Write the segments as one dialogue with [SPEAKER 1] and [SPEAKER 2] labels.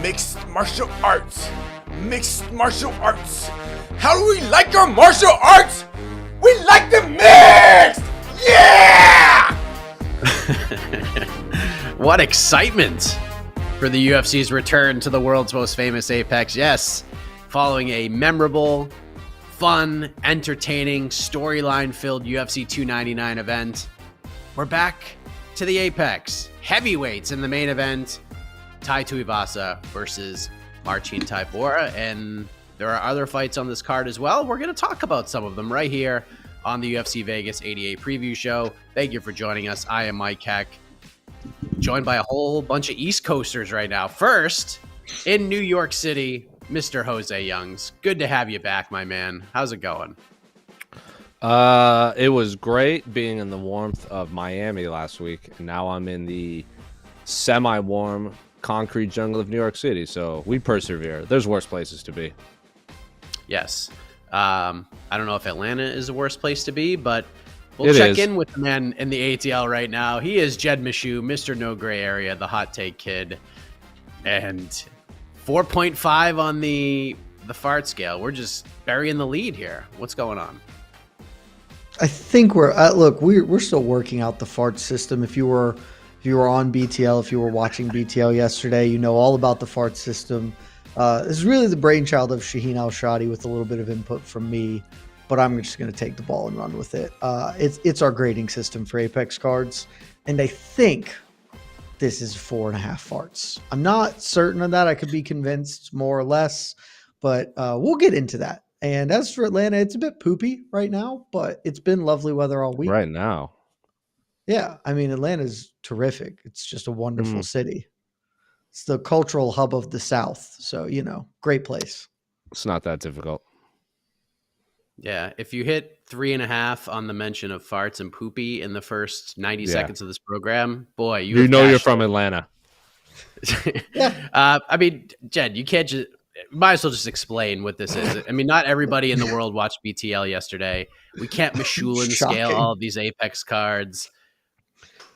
[SPEAKER 1] Mixed martial arts. Mixed martial arts. How do we like our martial arts? We like them mixed! Yeah!
[SPEAKER 2] What excitement for the UFC's return to the world's most famous Apex. Yes, following a memorable, fun, entertaining, storyline-filled UFC 299 event, we're back to the Apex. Heavyweights in the main event. Tai Tuivasa versus Marcin Tybura, and there are other fights on this card as well. We're going to talk about some of them right here on the UFC Vegas 88 preview show. Thank you for joining us. I am Mike Heck, joined by a whole bunch of East Coasters right now. First, in New York City, Mr. José Youngs. Good to have you back, my man. How's it going?
[SPEAKER 3] It was great being in the warmth of Miami last week, and now I'm in the semi-warm concrete jungle of New York City, so we persevere. There's worse places to be.
[SPEAKER 2] Yes. I don't know if Atlanta is the worst place to be, but we'll check in with the man in the ATL right now. He is Jed Meshew, Mr. No Gray Area, the hot take kid, and 4.5 on the fart scale. We're just burying the lead here. What's going on?
[SPEAKER 4] I think we're still working out the fart system. If you were on BTL, if you were watching BTL yesterday, you know all about the fart system. This is really the brainchild of Shaheen Al-Shadi with a little bit of input from me, but I'm just going to take the ball and run with it. It's our grading system for Apex cards, and I think this is 4.5 farts. I'm not certain of that. I could be convinced more or less, but we'll get into that. And as for Atlanta, it's a bit poopy right now, but it's been lovely weather all week.
[SPEAKER 3] Right now.
[SPEAKER 4] Yeah, I mean, Atlanta's terrific. It's just a wonderful city. It's the cultural hub of the South. So, great place.
[SPEAKER 3] It's not that difficult.
[SPEAKER 2] Yeah, if you hit 3.5 on the mention of farts and poopy in the first 90 seconds of this program, boy, you know
[SPEAKER 3] you're from Atlanta.
[SPEAKER 2] I mean, Jed, you can't just... Might as well just explain what this is. I mean, not everybody in the world watched BTL yesterday. We can't Meshew and scale all of these Apex cards.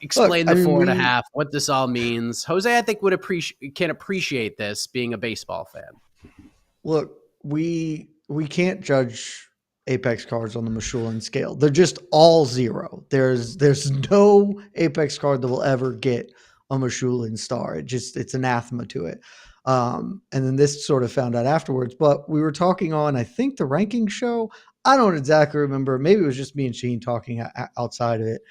[SPEAKER 2] Explain the 4.5, what this all means. Jose, I think can appreciate this being a baseball fan.
[SPEAKER 4] Look, we can't judge Apex cards on the Meshew scale. They're just all 0. There's no Apex card that will ever get a Meshew star. It's anathema to it. And then this sort of found out afterwards, but we were talking on, I think, the ranking show. I don't exactly remember. Maybe it was just me and Sheen talking outside of it.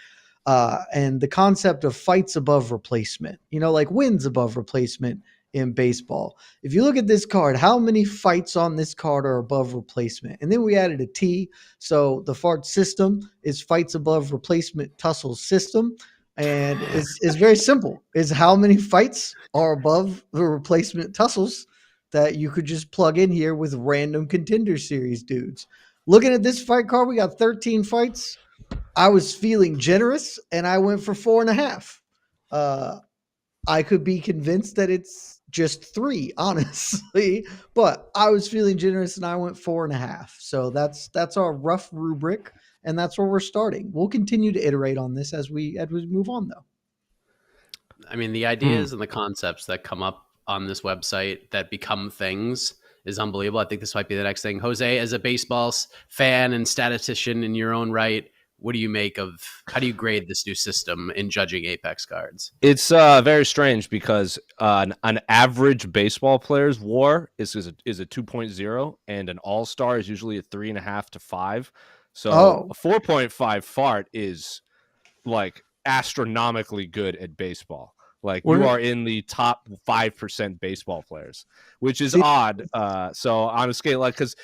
[SPEAKER 4] And the concept of fights above replacement, like wins above replacement in baseball. If you look at this card, how many fights on this card are above replacement? And then we added a T. So the fart system is fights above replacement tussle system. And it's very simple. Is how many fights are above the replacement tussles that you could just plug in here with random contender series dudes. Looking at this fight card, we got 13 fights. I was feeling generous, and I went for 4.5. I could be convinced that it's just 3, honestly, but I was feeling generous, and I went 4.5. So that's our rough rubric. And that's where we're starting. We'll continue to iterate on this as we move on, though.
[SPEAKER 2] I mean, the ideas and the concepts that come up on this website that become things is unbelievable. I think this might be the next thing. Jose, as a baseball fan and statistician in your own right, what do you make of, how do you grade this new system in judging Apex cards?
[SPEAKER 3] It's very strange because an average baseball player's WAR is a 2.0, and an all-star is usually a 3.5 to 5. So a 4.5 fart is like astronomically good at baseball. Like you are in the top 5% baseball players, which is odd. So on a scale like because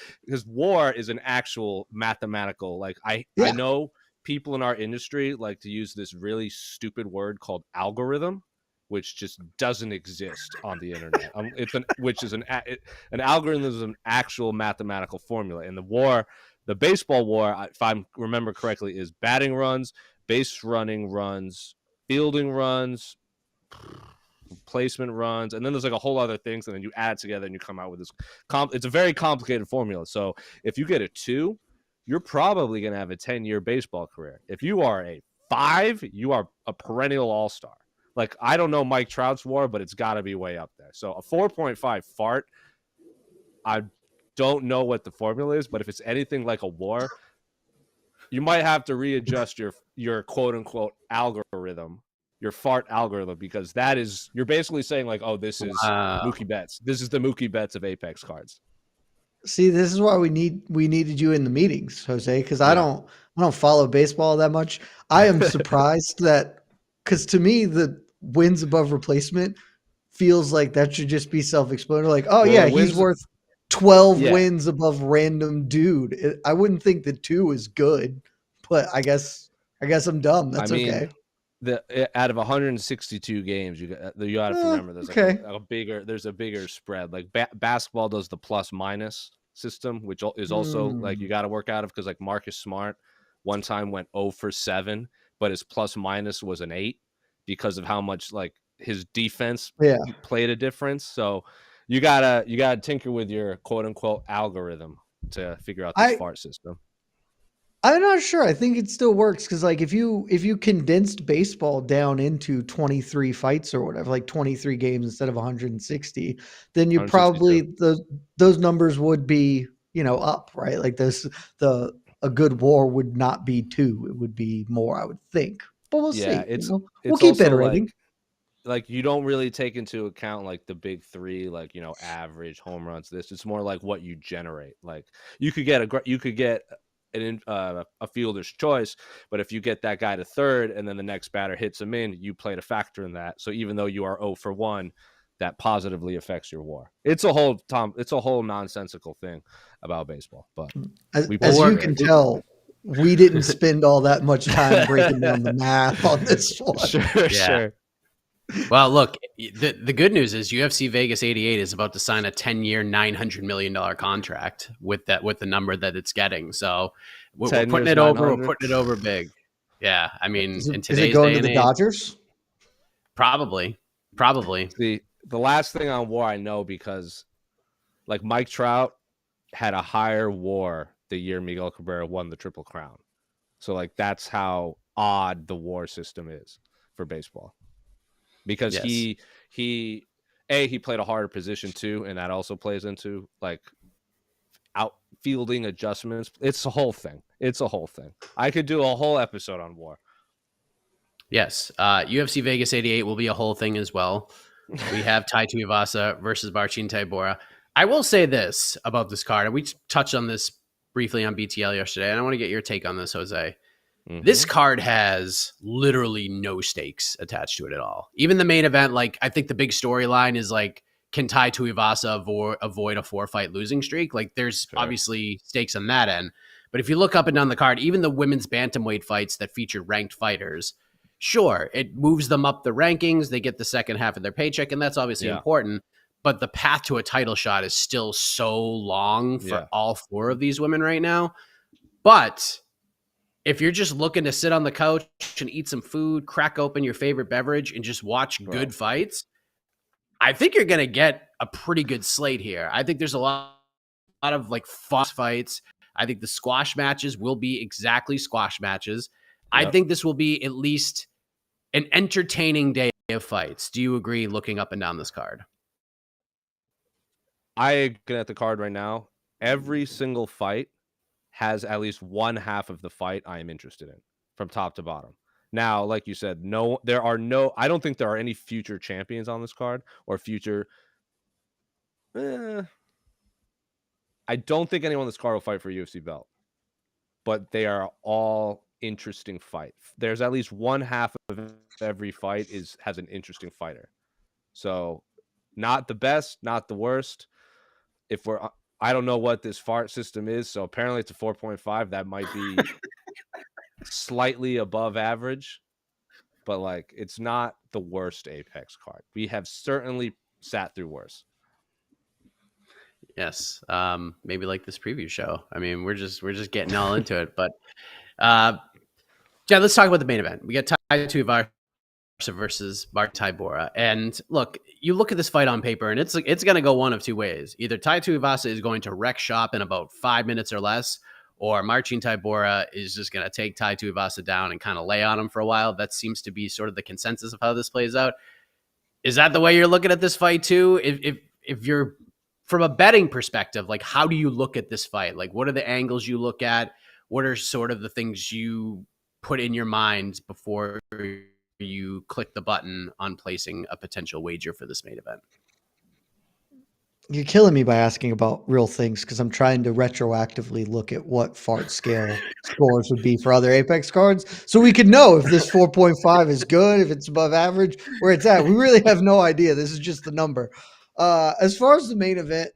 [SPEAKER 3] WAR is an actual mathematical. Like I know people in our industry like to use this really stupid word called algorithm, which just doesn't exist on the internet. An algorithm is an actual mathematical formula, and the baseball WAR, if I remember correctly, is batting runs, base running runs, fielding runs, placement runs, and then there's like a whole other things, and then you add it together and you come out with this. It's a very complicated formula. So if you get a 2, you're probably going to have a 10-year baseball career. If you are a 5, you are a perennial all-star. Like, I don't know Mike Trout's WAR, but it's got to be way up there. So a 4.5 fart, I don't know what the formula is, but if it's anything like a WAR, you might have to readjust your quote-unquote algorithm, your fart algorithm, because that is, you're basically saying like, oh, this is Mookie Betts. This is the Mookie Betts of Apex cards.
[SPEAKER 4] See, this is why we needed you in the meetings, Jose, because I don't follow baseball that much. I am surprised that, because to me the wins above replacement feels like that should just be self-explanatory. Like, oh yeah, he's worth 12 wins above random dude. I wouldn't think that 2 is good, but I guess I'm dumb. That's okay.
[SPEAKER 3] Out of 162 games, you got to remember there's like a bigger spread. Like basketball does the plus minus system, which is also like you got to work out of, because like Marcus Smart one time went 0 for 7, but his plus minus was an 8 because of how much like his defense played a difference. So you gotta tinker with your quote unquote algorithm to figure out this fart system.
[SPEAKER 4] I'm not sure. I think it still works, because like if you condensed baseball down into 23 fights or whatever, like 23 games instead of 160, then you probably those numbers would be, up, right? Like a good WAR would not be 2; it would be more, I would think. But we'll see. We'll keep iterating.
[SPEAKER 3] Like you don't really take into account like the big 3, like average home runs. It's more like what you generate. Like you could get a fielder's choice, but if you get that guy to third and then the next batter hits him in, you played a factor in that. So even though you are 0 for 1, that positively affects your WAR. It's a whole nonsensical thing about baseball. But
[SPEAKER 4] as you can tell, we didn't spend all that much time breaking down the math on this one.
[SPEAKER 3] Sure.
[SPEAKER 2] Well, look, the good news is UFC Vegas 88 is about to sign a 10-year, $900 million contract with the number that it's getting. So we're putting it over. We're putting it over big. Yeah, I mean, in today's
[SPEAKER 4] is it going
[SPEAKER 2] day
[SPEAKER 4] to the Dodgers?
[SPEAKER 2] Probably.
[SPEAKER 3] See, the last thing on WAR I know, because like Mike Trout had a higher WAR the year Miguel Cabrera won the Triple Crown. So like that's how odd the WAR system is for baseball. Because he played a harder position too, and that also plays into like outfielding adjustments. It's a whole thing. I could do a whole episode on WAR.
[SPEAKER 2] Yes, UFC Vegas 88 will be a whole thing as well. We have Tai Tuivasa versus Marcin Tybura. I will say this about this card, and we touched on this briefly on BTL yesterday, and I want to get your take on this, Jose. Mm-hmm. This card has literally no stakes attached to it at all. Even the main event, like I think the big storyline is like, can Tai Tuivasa avoid a 4-fight losing streak? Like there's obviously stakes on that end. But if you look up and down the card, even the women's bantamweight fights that feature ranked fighters, sure, it moves them up the rankings. They get the second half of their paycheck, and that's obviously important. But the path to a title shot is still so long for all 4 of these women right now. But if you're just looking to sit on the couch and eat some food, crack open your favorite beverage, and just watch good fights, I think you're going to get a pretty good slate here. I think there's a lot of like fun fights. I think the squash matches will be exactly squash matches. Yep. I think this will be at least an entertaining day of fights. Do you agree looking up and down this card?
[SPEAKER 3] I look at the card right now. Every single fight has at least one half of the fight I am interested in from top to bottom. Now, like you said, I don't think there are any future champions on this card or future. I don't think anyone on this card will fight for a UFC belt, but they are all interesting fight. There's at least one half of every fight has an interesting fighter. So not the best, not the worst. I don't know what this fart system is, so apparently it's a 4.5. That might be slightly above average, but like it's not the worst Apex card. We have certainly sat through worse.
[SPEAKER 2] Yes, maybe like this preview show. I mean, we're just getting all into it, but let's talk about the main event. We got Tai Tuivasa versus Marcin Tybura. And look, you look at this fight on paper, and it's going to go one of two ways. Either Tai Tuivasa is going to wreck shop in about 5 minutes or less, or Marcin Tybura is just going to take Tai Tuivasa down and kind of lay on him for a while. That seems to be sort of the consensus of how this plays out. Is that the way you're looking at this fight too? If you're from a betting perspective, like how do you look at this fight? Like what are the angles you look at? What are sort of the things you put in your mind before you click the button on placing a potential wager for this main event?
[SPEAKER 4] You're killing me by asking about real things because I'm trying to retroactively look at what fart scale scores would be for other Apex cards so we could know if this 4.5 is good, if it's above average, where it's at. We really have no idea. This is just the number. As far as the main event,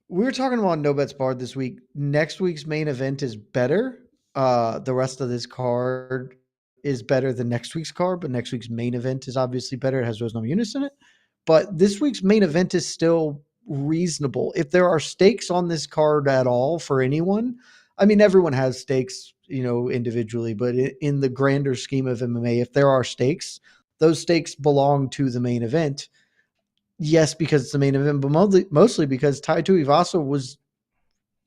[SPEAKER 4] we were talking about no bets barred this week. Next week's main event is better. The rest of this card is better than next week's card, but next week's main event is obviously better. It has Rose Namajunas in it. But this week's main event is still reasonable. If there are stakes on this card at all for anyone, I mean, everyone has stakes, individually, but in the grander scheme of MMA, if there are stakes, those stakes belong to the main event. Yes, because it's the main event, but mostly because Tai Tuivasa was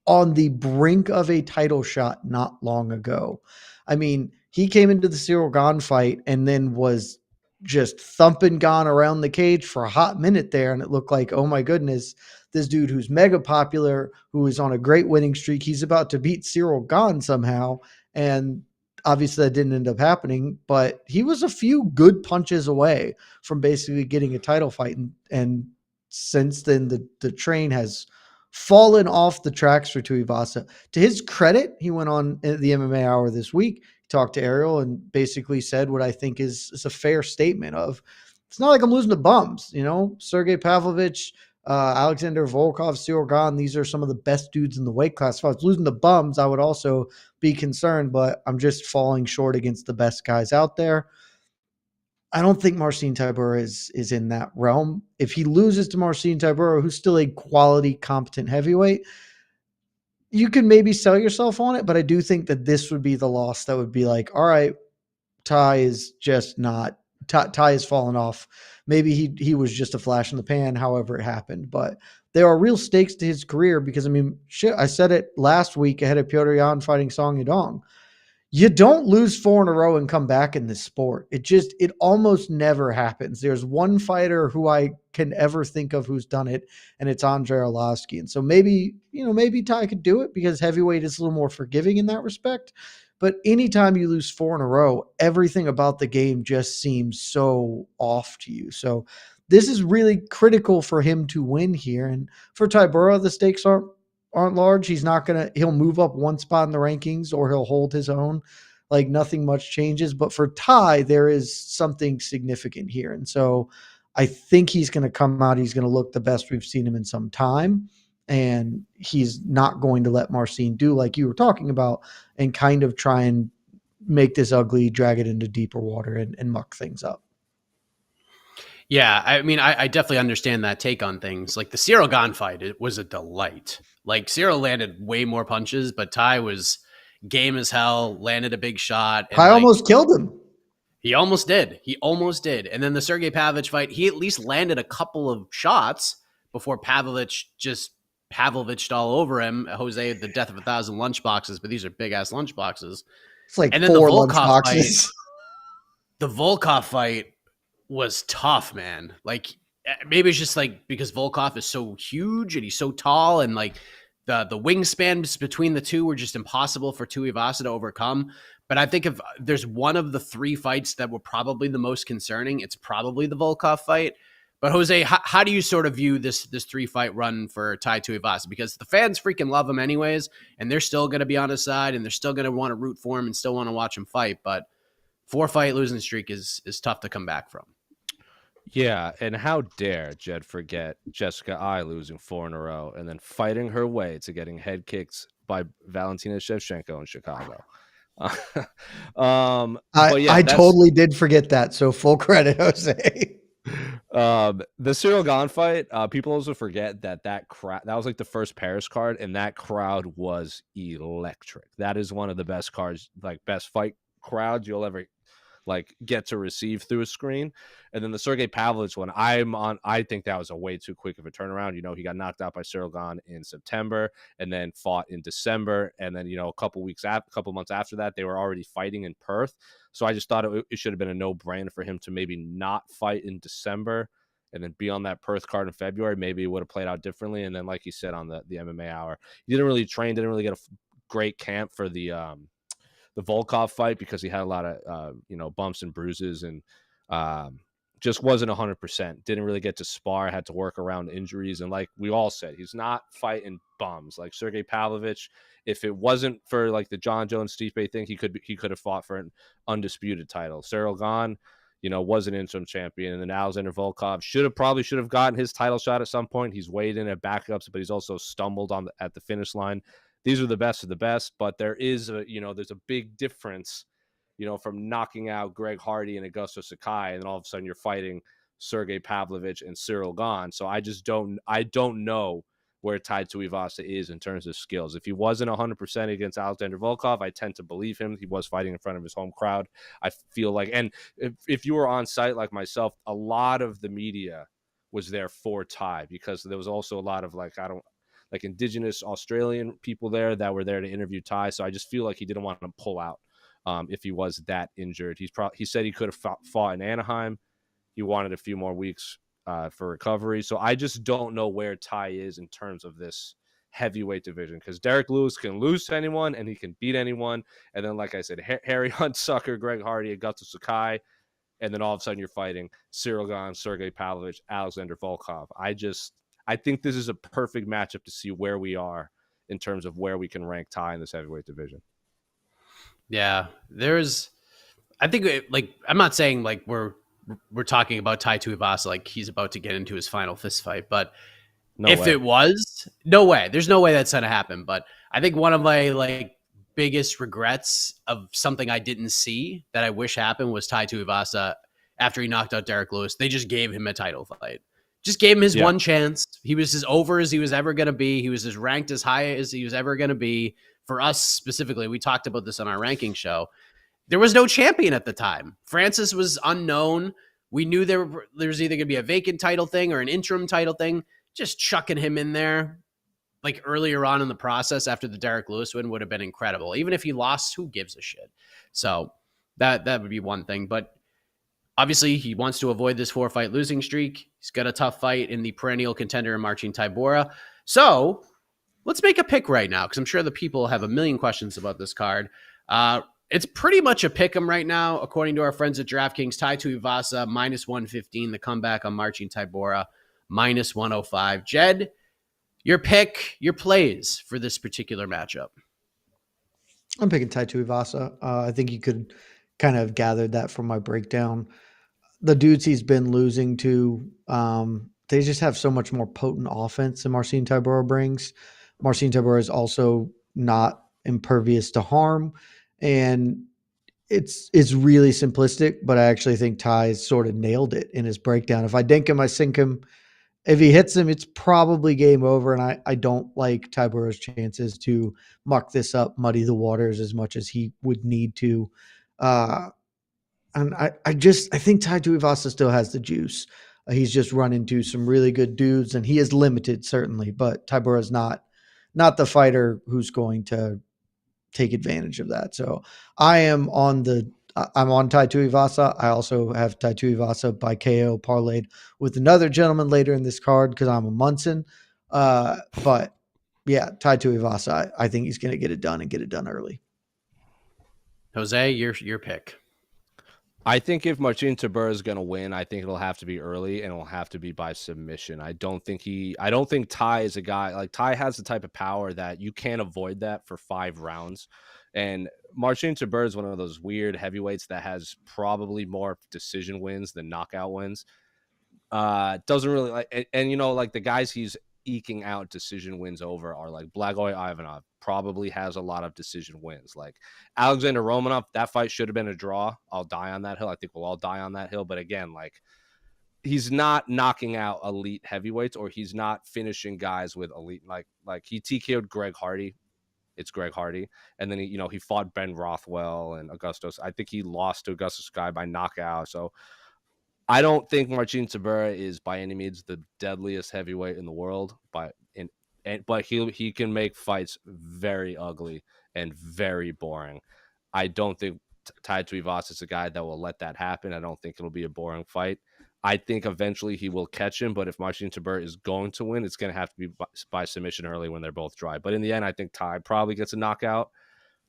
[SPEAKER 4] on the brink of a title shot not long ago. I mean, he came into the Cyril Gane fight and then was just thumping Gane around the cage for a hot minute there. And it looked like, oh my goodness, this dude who's mega popular, who is on a great winning streak, he's about to beat Cyril Gane somehow. And obviously that didn't end up happening, but he was a few good punches away from basically getting a title fight. And since then, the train has fallen off the tracks for Tuivasa. To his credit, he went on the MMA Hour this week, talked to Ariel, and basically said what I think is a fair statement of, it's not like I'm losing to bums, Sergey Pavlovich, Alexander Volkov, Cyril Gane, these are some of the best dudes in the weight class. If I was losing to bums, I would also be concerned, but I'm just falling short against the best guys out there. I don't think Marcin Tybura is in that realm. If he loses to Marcin Tybura, who's still a quality, competent heavyweight, you can maybe sell yourself on it, but I do think that this would be the loss that would be like, all right, Tai is just not – Tai has fallen off. Maybe he was just a flash in the pan, however it happened. But there are real stakes to his career because, I mean, shit, I said it last week ahead of Petr Yan fighting Song Yadong. You don't lose 4 in a row and come back in this sport. It almost never happens. There's one fighter who I can ever think of who's done it, and it's Andre Arlovsky. And so maybe Tai could do it because heavyweight is a little more forgiving in that respect. But anytime you lose 4 in a row, everything about the game just seems so off to you. So this is really critical for him to win here. And for Tybura, the stakes aren't large. He'll move up one spot in the rankings or he'll hold his own. Like nothing much changes. But for Tai, there is something significant here. And so I think he's going to come out. He's going to look the best we've seen him in some time. And he's not going to let Marcin do like you were talking about and kind of try and make this ugly, drag it into deeper water and muck things up.
[SPEAKER 2] Yeah, I mean, I definitely understand that take on things. Like the Cyril Gane fight, it was a delight. Like Cyril landed way more punches, but Tai was game as hell, landed a big shot.
[SPEAKER 4] Tai almost killed him.
[SPEAKER 2] He almost did. And then the Sergey Pavlovich fight, he at least landed a couple of shots before Pavlovich just Pavloviched all over him. Jose, the death of 1,000 lunchboxes, but these are big ass lunchboxes.
[SPEAKER 4] It's like
[SPEAKER 2] and then
[SPEAKER 4] 4
[SPEAKER 2] the Volkov
[SPEAKER 4] lunchboxes.
[SPEAKER 2] Fight, the Volkov fight was tough, man. Like maybe it's just like because Volkov is so huge and he's so tall and like the wingspans between the two were just impossible for Tuivasa to overcome. But I think if there's one of the 3 fights that were probably the most concerning, it's probably the Volkov fight. But Jose, how do you sort of view this 3-fight run for Tai Tuivasa? Because the fans freaking love him anyways, and they're still going to be on his side, and they're still going to want to root for him and still want to watch him fight. But 4-fight losing streak is tough to come back from.
[SPEAKER 3] Yeah, and how dare Jed forget Jessica Ai losing 4 in a row and then fighting her way to getting head kicks by Valentina Shevchenko in Chicago.
[SPEAKER 4] I totally did forget that. So full credit, Jose.
[SPEAKER 3] The Cyril Gane fight, people also forget that crowd, that was like the first Paris card, and that crowd was electric. That is one of the best cards, like best fight crowds you'll ever like get to receive through a screen. And then the Sergey Pavlovich one, I think that was a way too quick of a turnaround. You know, he got knocked out by Cyril Gane in September and then fought in December. And then, you know, a couple months after that, they were already fighting in Perth. So I just thought it should have been a no-brainer for him to maybe not fight in December and then be on that Perth card in February. Maybe it would have played out differently. And then, like you said on the MMA Hour, he didn't really train, didn't really get a great camp for the Volkov fight because he had a lot of bumps and bruises and just wasn't 100%. Didn't really get to spar, had to work around injuries, and like we all said, he's not fighting bums like Sergey Pavlovich. If it wasn't for like the John Jones Stipe thing, he could have fought for an undisputed title. Cyril Gane, you know, was an interim champion, and then Alexander Volkov should have gotten his title shot at some point. He's weighed in at backups, but he's also stumbled at the finish line. These are the best of the best, but there is there's a big difference, you know, from knocking out Greg Hardy and Augusto Sakai, and then all of a sudden you're fighting Sergey Pavlovich and Cyril Gane. So I don't know where Tai Tuivasa is in terms of skills. If he wasn't 100% against Alexander Volkov, I tend to believe him. He was fighting in front of his home crowd. I feel like, and if you were on site like myself, a lot of the media was there for Tai because there was also a lot of indigenous Australian people there that were there to interview Tai. So I just feel like he didn't want to pull out if he was that injured. He said he could have fought in Anaheim. He wanted a few more weeks for recovery. So I just don't know where Tai is in terms of this heavyweight division because Derek Lewis can lose to anyone and he can beat anyone. And then, like I said, Harry Hunt-Sucker, Greg Hardy, Augusto Sakai, and then all of a sudden you're fighting Cyril Gane, Sergey Pavlovich, Alexander Volkov. I think this is a perfect matchup to see where we are in terms of where we can rank Tai in this heavyweight division.
[SPEAKER 2] Yeah, I think I'm not saying like we're talking about Tai Tuivasa like he's about to get into his final fist fight, but it was, no way. There's no way that's going to happen. But I think one of my biggest regrets of something I didn't see that I wish happened was Tai Tuivasa after he knocked out Derek Lewis. They just gave him a title fight. Just gave him his one chance. He was as over as he was ever going to be. He was as ranked as high as he was ever going to be. For us specifically, we talked about this on our ranking show. There was no champion at the time. Francis was unknown. We knew there was either going to be a vacant title thing or an interim title thing. Just chucking him in there like earlier on in the process after the Derek Lewis win would have been incredible. Even if he lost, who gives a shit? So that would be one thing. But obviously, he wants to avoid this 4-fight losing streak. He's got a tough fight in the perennial contender Marcin Tybura. So let's make a pick right now because I'm sure the people have a million questions about this card. It's pretty much a pick 'em right now, according to our friends at DraftKings. Tai Tuivasa, -115. The comeback on Marcin Tybura, -105. Jed, your pick, your plays for this particular matchup.
[SPEAKER 4] I'm picking Tai Tuivasa. I think you could kind of gathered that from my breakdown. The dudes he's been losing to, they just have so much more potent offense than Marcin Tybura brings. Marcin Tybura is also not impervious to harm, and it's really simplistic, but I actually think Ty's sort of nailed it in his breakdown. If I dink him, I sink him. If he hits him, it's probably game over, and I don't like Tybura's chances to muck this up, muddy the waters as much as he would need to. And I think Tai Tuivasa still has the juice. He's just run into some really good dudes, and he is limited, certainly, but Tybura's not the fighter who's going to take advantage of that. So I'm on Tai Tuivasa. I also have Tai Tuivasa by KO parlayed with another gentleman later in this card because I'm a Munson. But yeah, Tai Tuivasa, I think he's going to get it done and get it done early.
[SPEAKER 2] Jose, your pick.
[SPEAKER 3] I think if Marcin Tybura is going to win, I think it'll have to be early and it'll have to be by submission. I don't think Tai is a guy like Tai has the type of power that you can't avoid that for 5 rounds. And Marcin Tybura is one of those weird heavyweights that has probably more decision wins than knockout wins. Doesn't really like, and the guys he's eking out decision wins over are like Blagoy Ivanov, probably has a lot of decision wins. Like Alexander Romanov, that fight should have been a draw. I'll die on that hill. I think we'll all die on that hill. But again, he's not knocking out elite heavyweights, or he's not finishing guys with elite, like he TKO'd Greg Hardy it's Greg Hardy. And then he fought Ben Rothwell and Augustus. I think he lost to Augustus Guy by knockout. So I don't think Marcin Tybura is by any means the deadliest heavyweight in the world, but he can make fights very ugly and very boring. I don't think Tai Tuivasa is a guy that will let that happen. I don't think it'll be a boring fight. I think eventually he will catch him, but if Marcin Tybura is going to win, it's going to have to be by submission early when they're both dry. But in the end, I think Tai probably gets a knockout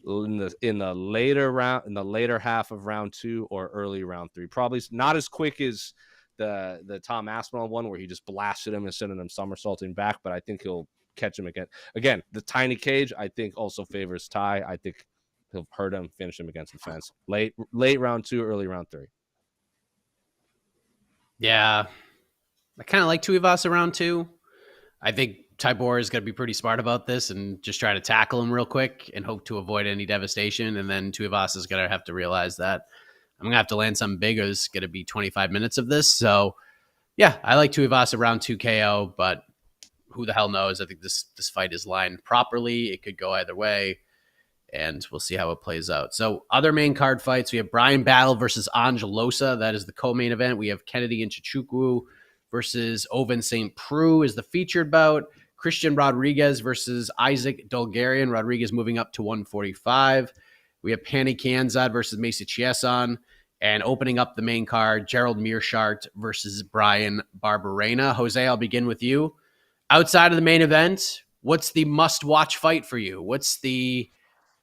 [SPEAKER 3] in the later half of round 2 or early round 3. Probably not as quick as the Tom Aspinall one where he just blasted him and sending him somersaulting back, but I think he'll catch him again. Again, the tiny cage I think also favors Tai. I think he'll hurt him, finish him against the fence. Late round 2, early round 3.
[SPEAKER 2] Yeah, I kind of like Tuivasa round 2. I think Tybura is going to be pretty smart about this and just try to tackle him real quick and hope to avoid any devastation. And then Tuivasa is going to have to realize that I'm going to have to land something big or it's going to be 25 minutes of this. So, yeah, I like Tuivasa round 2 KO, but who the hell knows? I think this fight is lined properly. It could go either way, and we'll see how it plays out. So other main card fights, we have Bryan Battle versus Ange Loosa. That is the co-main event. We have Kennedy and Nzechukwu versus Ovince Saint Preux is the featured bout. Christian Rodriguez versus Isaac Dulgarian. Rodriguez moving up to 145. We have Pannie Kianzad versus Macy Chiasson. And opening up the main card, Gerald Meerschaert versus Bryan Barberena. Jose, I'll begin with you. Outside of the main event, what's the must-watch fight for you? What's the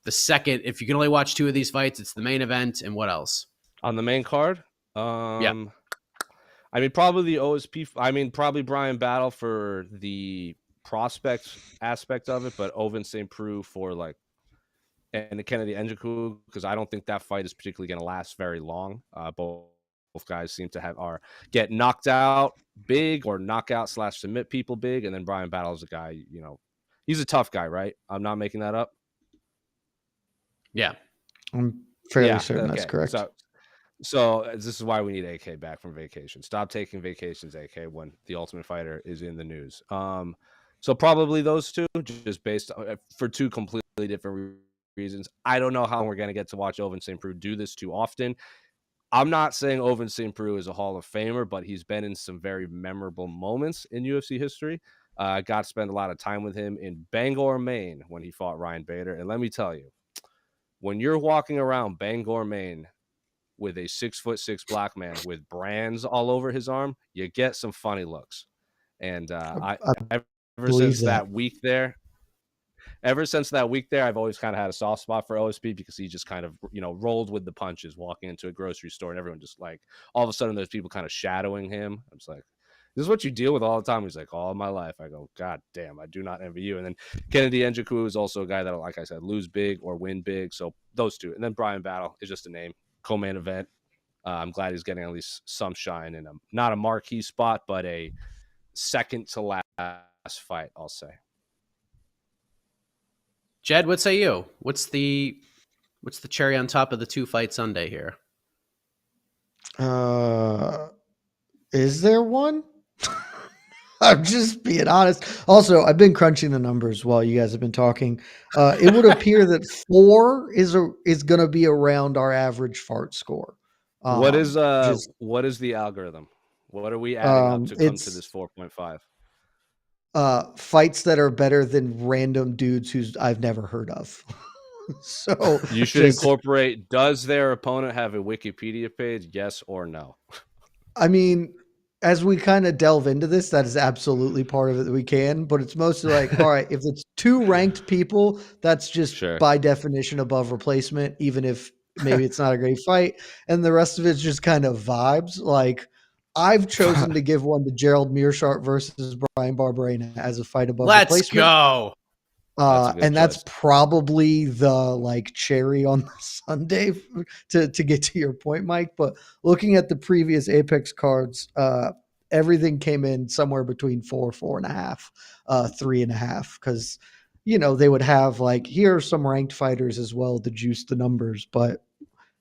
[SPEAKER 2] second? If you can only watch 2 of these fights, it's the main event, and what else?
[SPEAKER 3] On the main card?
[SPEAKER 2] Yeah.
[SPEAKER 3] I mean, probably the OSP. I mean, probably Bryan Battle for the prospect aspect of it, but Ovince Saint Preux for and the Kennedy Nzechukwu, because I don't think that fight is particularly going to last very long. Both guys seem to get knocked out big or knockout / submit people big, and then Bryan Battle is a guy, he's a tough guy, right? I'm not making that up.
[SPEAKER 2] Yeah,
[SPEAKER 4] I'm fairly certain that's correct.
[SPEAKER 3] So this is why we need AK back from vacation. Stop taking vacations, AK, when the Ultimate Fighter is in the news. So probably those 2, just based on, for 2 completely different reasons. I don't know how we're going to get to watch Ovince Saint Preux do this too often. I'm not saying Ovince Saint Preux is a Hall of Famer, but he's been in some very memorable moments in UFC history. I got to spend a lot of time with him in Bangor, Maine, when he fought Ryan Bader. And let me tell you, when you're walking around Bangor, Maine, with a 6'6" black man with brands all over his arm, you get some funny looks. And ever since that week there, I've always kind of had a soft spot for OSP because he just kind of, rolled with the punches walking into a grocery store, and everyone just all of a sudden there's people kind of shadowing him. I'm just like, this is what you deal with all the time. He's like, all my life. I go, God damn, I do not envy you. And then Kennedy Nzechukwu is also a guy that, like I said, lose big or win big. So those 2. And then Bryan Battle is just a name. Co-main event. I'm glad he's getting at least some shine in not a marquee spot, but a second to last fight, I'll say.
[SPEAKER 2] Jed, what say you? What's the cherry on top of the 2-fight Sunday here?
[SPEAKER 4] Is there one? I'm just being honest. Also, I've been crunching the numbers while you guys have been talking. It would appear that 4 is going to be around our average fart score.
[SPEAKER 3] What is the algorithm? What are we adding up to come to this 4.5?
[SPEAKER 4] Fights that are better than random dudes who's I've never heard of. So
[SPEAKER 3] you should incorporate, does their opponent have a Wikipedia page? Yes or no? I
[SPEAKER 4] mean, as we kind of delve into this, that is absolutely part of it that we can, but it's mostly all right, if it's 2 ranked people, that's just by definition above replacement, even if maybe it's not a great fight. And the rest of it's just kind of vibes. I've chosen to give one to Gerald Meerschaert versus Bryan Barberena as a fight above replacement.
[SPEAKER 2] Let's go.
[SPEAKER 4] That's probably the cherry on the Sunday to get to your point, Mike. But looking at the previous Apex cards, everything came in somewhere between 4, 4.5, 3.5, because they would have here are some ranked fighters as well to juice the numbers. But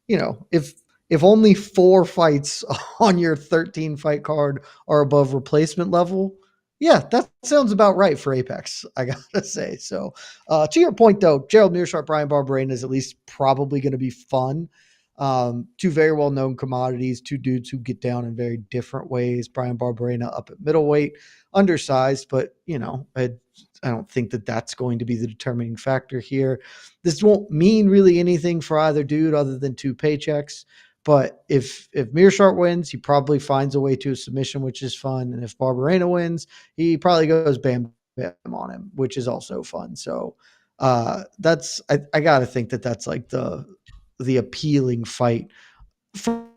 [SPEAKER 4] if only 4 fights on your 13 fight card are above replacement level, Yeah, that sounds about right for Apex, I gotta say. So, to your point though, Gerald Meerschaert, Bryan Barberena is at least probably going to be fun. Two very well-known commodities, two dudes who get down in very different ways. Bryan Barberena up at middleweight, undersized, but I don't think that that's going to be the determining factor here. This won't mean really anything for either dude other than 2 paychecks. But if Meerschaert wins, he probably finds a way to a submission, which is fun. And if Barberena wins, he probably goes bam bam on him, which is also fun. So that's I gotta think that that's like the appealing fight from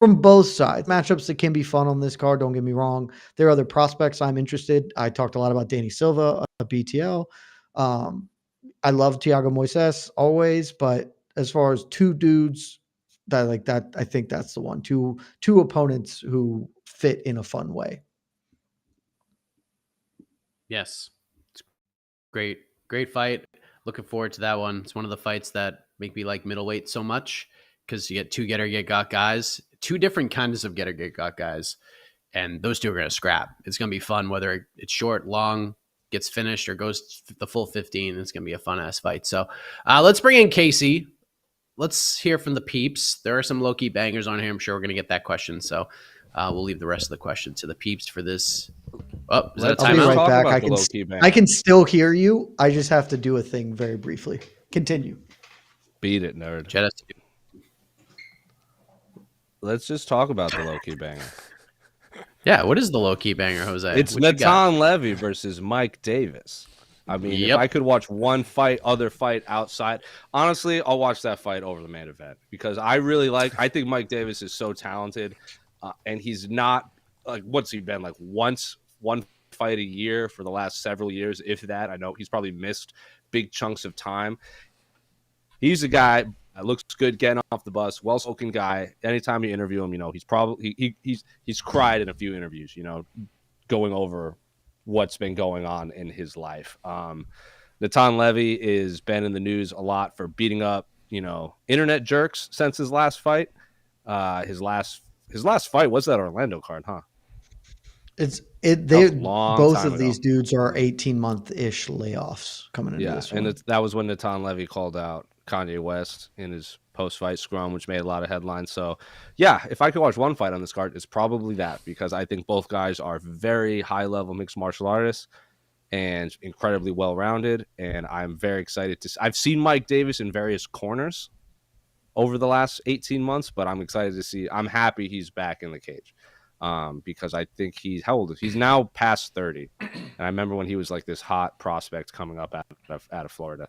[SPEAKER 4] both sides. Matchups that can be fun on this card. Don't get me wrong. There are other prospects I'm interested. I talked a lot about Danny Silva, BTL. I love Thiago Moises always, but as far as two dudes that like that, I think that's the one. Two opponents who fit in a fun way.
[SPEAKER 2] Yes. It's great fight. Looking forward to that one. It's one of the fights that make me like middleweight so much because you get 2 get-got guys, 2 different kinds of get-got guys, and those 2 are going to scrap. It's going to be fun, whether it's short, long, gets finished, or goes the full 15. It's going to be a fun-ass fight. So let's bring in Casey. Let's hear from the peeps. There are some low-key bangers on here. I'm sure we're going to get that question. So we'll leave the rest of the question to the peeps for this. Oh, is that a timeout?
[SPEAKER 4] I'll be right back. I can still hear you. I just have to do a thing very briefly. Continue.
[SPEAKER 3] Beat it, nerd.
[SPEAKER 2] Jed,
[SPEAKER 3] let's just talk about the low-key banger.
[SPEAKER 2] Yeah, what is the low-key banger, Jose?
[SPEAKER 3] It's Natan Levy versus Mike Davis. I mean, if I could watch one other fight outside, honestly, I'll watch that fight over the main event because I think Mike Davis is so talented, and he's not like, what's he been like one fight a year for the last several years, if that. I know he's probably missed big chunks of time. He's a guy that looks good getting off the bus, well-spoken guy. Anytime you interview him, he's probably he's cried in a few interviews, going over what's been going on in his life. Natan Levy has been in the news a lot for beating up, internet jerks since his last fight. His last fight was that Orlando card, huh?
[SPEAKER 4] Both of these dudes are 18-month-ish layoffs coming into this one.
[SPEAKER 3] And that was when Natan Levy called out Kanye West in his post-fight scrum, which made a lot of headlines. So, yeah, if I could watch one fight on this card, it's probably that, because I think both guys are very high-level mixed martial artists and incredibly well-rounded, and I'm very excited to – I've seen Mike Davis in various corners over the last 18 months, but I'm excited to see – I'm happy he's back in the cage. Because I think how old is he? He's now past 30. And I remember when he was like this hot prospect coming up out of Florida.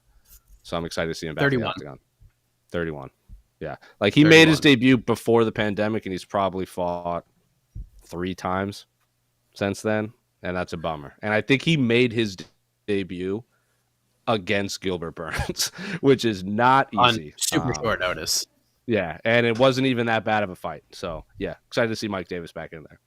[SPEAKER 3] So I'm excited to see him back in the octagon. 31. Yeah. Like he 31. Made his debut before the pandemic, and he's probably fought 3 times since then. And that's a bummer. And I think he made his debut against Gilbert Burns, which is not easy.
[SPEAKER 2] On super short notice.
[SPEAKER 3] Yeah, and it wasn't even that bad of a fight. So, yeah, excited to see Mike Davis back in there.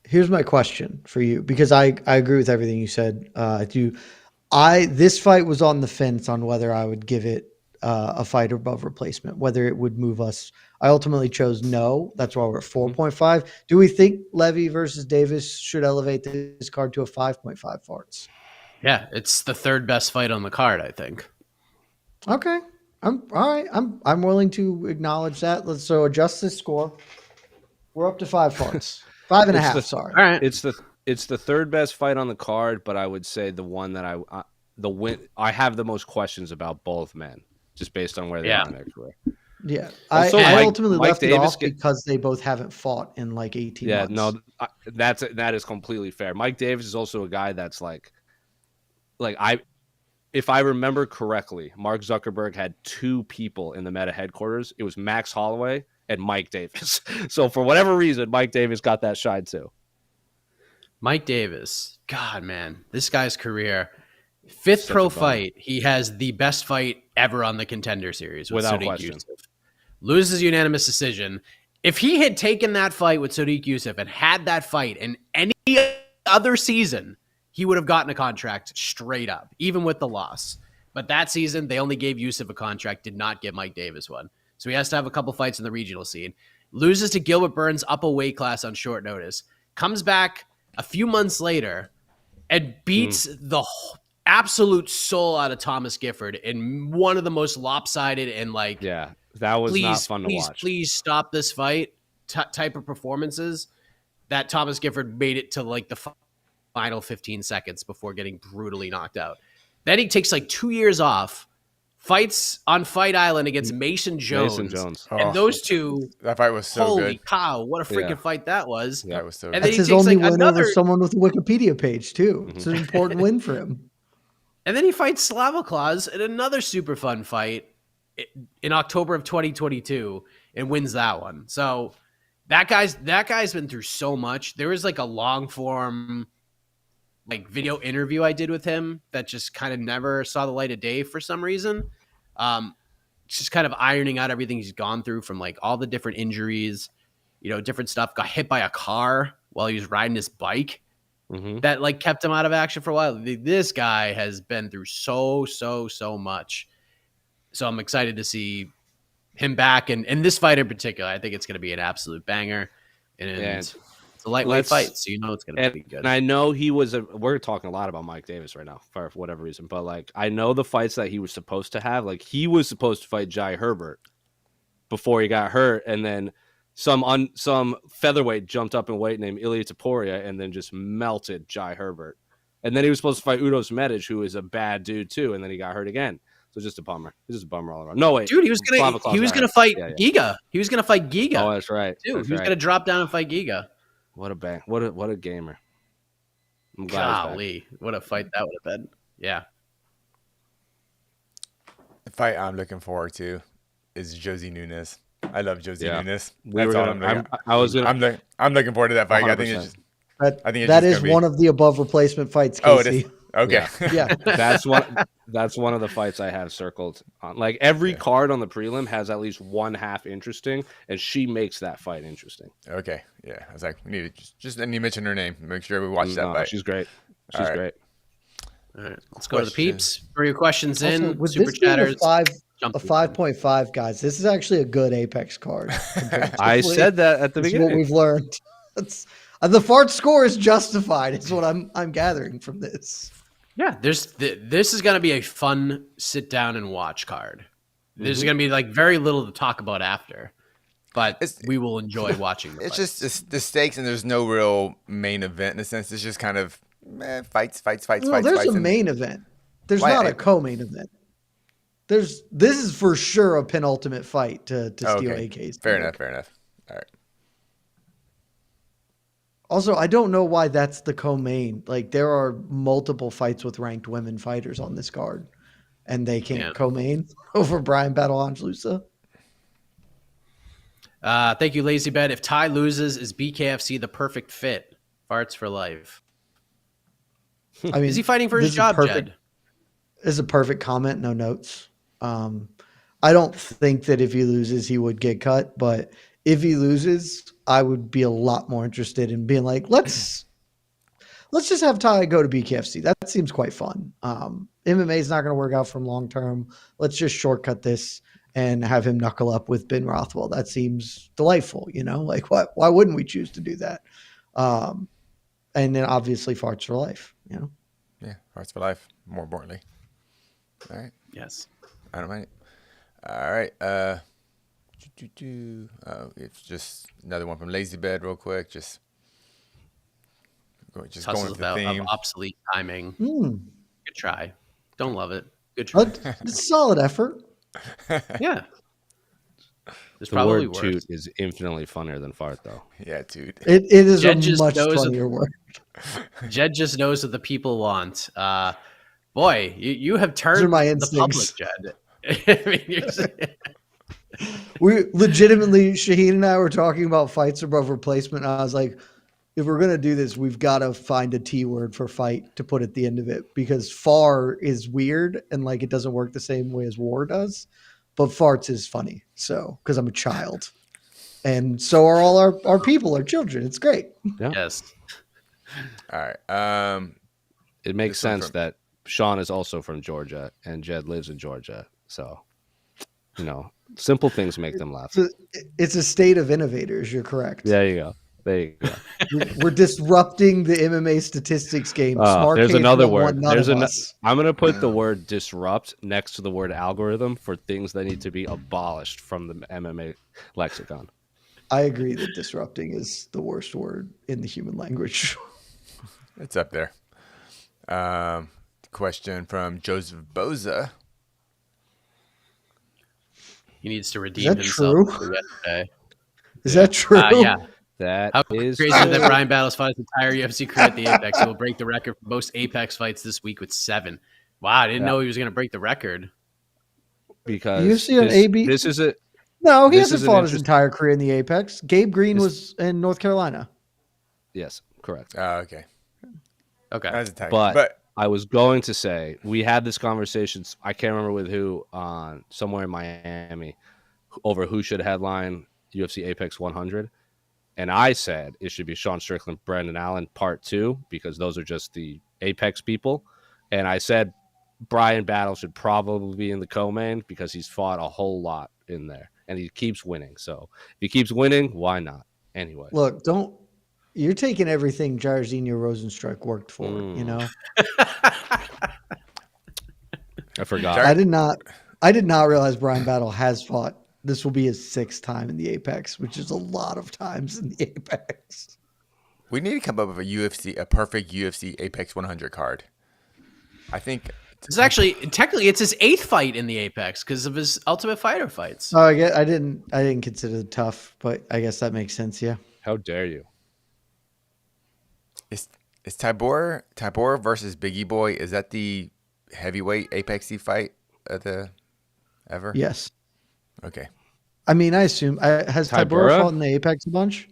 [SPEAKER 4] Here's my question for you, because I agree with everything you said. This fight was on the fence on whether I would give it a fight above replacement, whether it would move us. I ultimately chose no. That's why we're at 4.5. Do we think Levy versus Davis should elevate this card to a 5.5 farts?
[SPEAKER 2] Yeah, it's the 3rd best fight on the card, I think.
[SPEAKER 4] Okay. I'm all right. I'm willing to acknowledge that. Let's adjust this score. We're up to 5 farts. 5.5. Sorry.
[SPEAKER 3] All right. It's the 3rd best fight on the card, but I would say the one that I have the most questions about both men, just based on where they are in their career.
[SPEAKER 4] Yeah, I ultimately left it off because they both haven't fought in like 18 months.
[SPEAKER 3] Yeah, no, that is completely fair. Mike Davis is also a guy that's if I remember correctly, Mark Zuckerberg had 2 people in the Meta headquarters. It was Max Holloway and Mike Davis. So for whatever reason, Mike Davis got that shine too.
[SPEAKER 2] Mike Davis, God, man, this guy's career, 5th pro fight. He has the best fight ever on the Contender Series with
[SPEAKER 3] without
[SPEAKER 2] Sodiq
[SPEAKER 3] question.
[SPEAKER 2] Yusuff. Loses unanimous decision. If he had taken that fight with Sodiq Yusuff and had that fight in any other season, he would have gotten a contract straight up, even with the loss. But that season, they only gave Yusuff a contract, did not give Mike Davis one. So he has to have a couple fights in the regional scene. Loses to Gilbert Burns up a weight class on short notice. Comes back a few months later and beats the absolute soul out of Thomas Gifford in one of the most lopsided and like,
[SPEAKER 3] yeah, that was not fun to watch.
[SPEAKER 2] Please stop this fight type of performances that Thomas Gifford made it to like the final 15 seconds before getting brutally knocked out. Then he takes like 2 years off, fights on Fight Island against Mason Jones. And those two,
[SPEAKER 1] that fight was so
[SPEAKER 2] holy
[SPEAKER 1] good.
[SPEAKER 2] cow, what a freaking fight that was.
[SPEAKER 1] That was so
[SPEAKER 2] and
[SPEAKER 1] good.
[SPEAKER 2] then
[SPEAKER 4] That's his only win over someone with a Wikipedia page, too. It's an important win for him.
[SPEAKER 2] And then he fights Slavaklaus in another super fun fight in October of 2022 and wins that one. So that guy's been through so much. There was like a long form like video interview I did with him that just kind of never saw the light of day for some reason. Just kind of ironing out everything he's gone through from like all the different injuries, different stuff. Got hit by a car while he was riding his bike. That like kept him out of action for a while. This guy has been through so much. So I'm excited to see him back. And this fight in particular, I think it's going to be an absolute banger. And it's a lightweight fight, so it's going to be good.
[SPEAKER 3] And I know we're talking a lot about Mike Davis right now for whatever reason, but like I know the fights that he was supposed to have, like he was supposed to fight Jai Herbert before he got hurt, and then some featherweight jumped up in weight named Ilia Topuria and then just melted Jai Herbert. And then he was supposed to fight Udos Medic, who is a bad dude too, and then he got hurt again. So just a bummer. It's just a bummer all around. No wait,
[SPEAKER 2] dude, he was gonna fight Giga. He was gonna fight Giga.
[SPEAKER 3] Oh, that's right.
[SPEAKER 2] Dude, he was gonna drop down and fight Giga.
[SPEAKER 3] What a bang! What a gamer. I'm
[SPEAKER 2] glad. Golly, what a fight that would have been. Yeah.
[SPEAKER 1] The fight I'm looking forward to is José Nunes. I love José Nunes. That's all I'm looking forward to that fight. 100%. I think it's
[SPEAKER 4] that is one of the above replacement fights. Casey.
[SPEAKER 1] Oh, it is. Okay.
[SPEAKER 4] Yeah.
[SPEAKER 3] That's one of the fights I have circled on. Like every card on the prelim has at least one half interesting, and she makes that fight interesting.
[SPEAKER 1] Okay. Yeah. I was like, we need to just and you mentioned her name. Make sure we watch that fight.
[SPEAKER 3] She's great. She's great.
[SPEAKER 2] All right. Let's go to the peeps. Throw your questions in.
[SPEAKER 4] With
[SPEAKER 2] Super chatters.
[SPEAKER 4] A 5.5, guys. This is actually a good Apex card.
[SPEAKER 3] I said that at the beginning.
[SPEAKER 4] What we've learned. The fart score is justified. Is what I'm gathering from this.
[SPEAKER 2] Yeah, this is going to be a fun sit down and watch card. There's going to be like very little to talk about after, but we will enjoy watching.
[SPEAKER 1] It's just the stakes, and there's no real main event in a sense. It's just kind of fights.
[SPEAKER 4] There's a main event. There's not a co-main event. This is for sure a penultimate fight to steal AK's.
[SPEAKER 1] Fair enough. All right.
[SPEAKER 4] Also, I don't know why that's the co-main. Like, there are multiple fights with ranked women fighters on this card, and they can't co-main over Bryan battle Ange Loosa.
[SPEAKER 2] Thank you, Lazy Bed. If Ty loses, is BKFC the perfect fit? Farts for life.
[SPEAKER 4] I mean,
[SPEAKER 2] is he fighting for his job, Jed?
[SPEAKER 4] This is a perfect comment, no notes. I don't think that if he loses, he would get cut, but if he loses, I would be a lot more interested in being like, let's just have Ty go to BKFC. That seems quite fun. MMA is not going to work out from long term. Let's just shortcut this and have him knuckle up with Ben Rothwell. That seems delightful, like why wouldn't we choose to do that? And then obviously farts for life,
[SPEAKER 1] Yeah, farts for life, more importantly. All right.
[SPEAKER 2] Yes.
[SPEAKER 1] I don't mind it. All right. It's just another one from Lazy Bed real quick. Just going with the theme.
[SPEAKER 2] Of obsolete timing. Good try. Don't love it. Good try.
[SPEAKER 4] It's a solid effort.
[SPEAKER 2] Yeah.
[SPEAKER 3] The word toot is infinitely funnier than fart, though.
[SPEAKER 1] Yeah, toot.
[SPEAKER 4] It is Jed a much funnier word.
[SPEAKER 2] Jed just knows what the people want. Boy, you have turned
[SPEAKER 4] my
[SPEAKER 2] the public, Jed.
[SPEAKER 4] We legitimately, Shaheen and I were talking about fights above replacement. And I was like, if we're going to do this, we've got to find a T word for fight to put at the end of it, because far is weird and like it doesn't work the same way as war does, but farts is funny. So, because I'm a child and so are all our people, our children. It's great.
[SPEAKER 3] Yeah.
[SPEAKER 2] Yes.
[SPEAKER 1] All right.
[SPEAKER 3] It makes sense that Sean is also from Georgia and Jed lives in Georgia. So, simple things make them laugh.
[SPEAKER 4] It's a state of innovators. You're correct.
[SPEAKER 3] There you go. There you go.
[SPEAKER 4] We're disrupting the MMA statistics game. Smart
[SPEAKER 3] There's
[SPEAKER 4] case
[SPEAKER 3] another
[SPEAKER 4] won't
[SPEAKER 3] word.
[SPEAKER 4] want none
[SPEAKER 3] There's
[SPEAKER 4] of us.
[SPEAKER 3] I'm going to put the word disrupt next to the word algorithm for things that need to be abolished from the MMA lexicon.
[SPEAKER 4] I agree that disrupting is the worst word in the human language.
[SPEAKER 1] It's up there. Question from Joseph Boza.
[SPEAKER 2] He needs to redeem
[SPEAKER 4] that
[SPEAKER 2] himself
[SPEAKER 4] true?
[SPEAKER 2] for yesterday.
[SPEAKER 4] Is that true?
[SPEAKER 2] Yeah.
[SPEAKER 3] That
[SPEAKER 2] How
[SPEAKER 3] is
[SPEAKER 2] crazy that Bryan Battles fought his entire UFC career at the Apex. He will break the record for most Apex fights this week with 7. Wow, I didn't know he was going to break the record.
[SPEAKER 3] because
[SPEAKER 4] UFC on AB.
[SPEAKER 3] This is it.
[SPEAKER 4] No, he
[SPEAKER 3] this
[SPEAKER 4] hasn't
[SPEAKER 3] is an
[SPEAKER 4] fought his
[SPEAKER 3] interest-
[SPEAKER 4] entire career in the Apex. Gabe Green was in North Carolina.
[SPEAKER 3] Yes, correct.
[SPEAKER 1] Okay.
[SPEAKER 2] Okay.
[SPEAKER 1] That's a tag.
[SPEAKER 3] But I was going to say we had this conversation. I can't remember with who somewhere in Miami over who should headline UFC Apex 100. And I said it should be Sean Strickland, Brendan Allen, part 2, because those are just the Apex people. And I said Bryan Battle should probably be in the co-main because he's fought a whole lot in there. And he keeps winning. So if he keeps winning, why not? Anyway.
[SPEAKER 4] Look, you're taking everything Jairzinho Rosenstruck worked for, you know?
[SPEAKER 3] I forgot.
[SPEAKER 4] I did not realize Bryan Battle has fought. This will be his 6th time in the Apex, which is a lot of times in the Apex.
[SPEAKER 1] we need to come up with a perfect UFC Apex 100 card. I think
[SPEAKER 2] It's actually technically it's his 8th fight in the Apex because of his Ultimate Fighter fights.
[SPEAKER 4] Oh, I didn't consider it tough, but I guess that makes sense. Yeah.
[SPEAKER 3] How dare you?
[SPEAKER 1] is Tybura versus Biggie Boy. Is that the heavyweight Apexy fight of the ever?
[SPEAKER 4] Yes.
[SPEAKER 1] Okay.
[SPEAKER 4] I mean, I assume has Tybura fought in the Apex a bunch?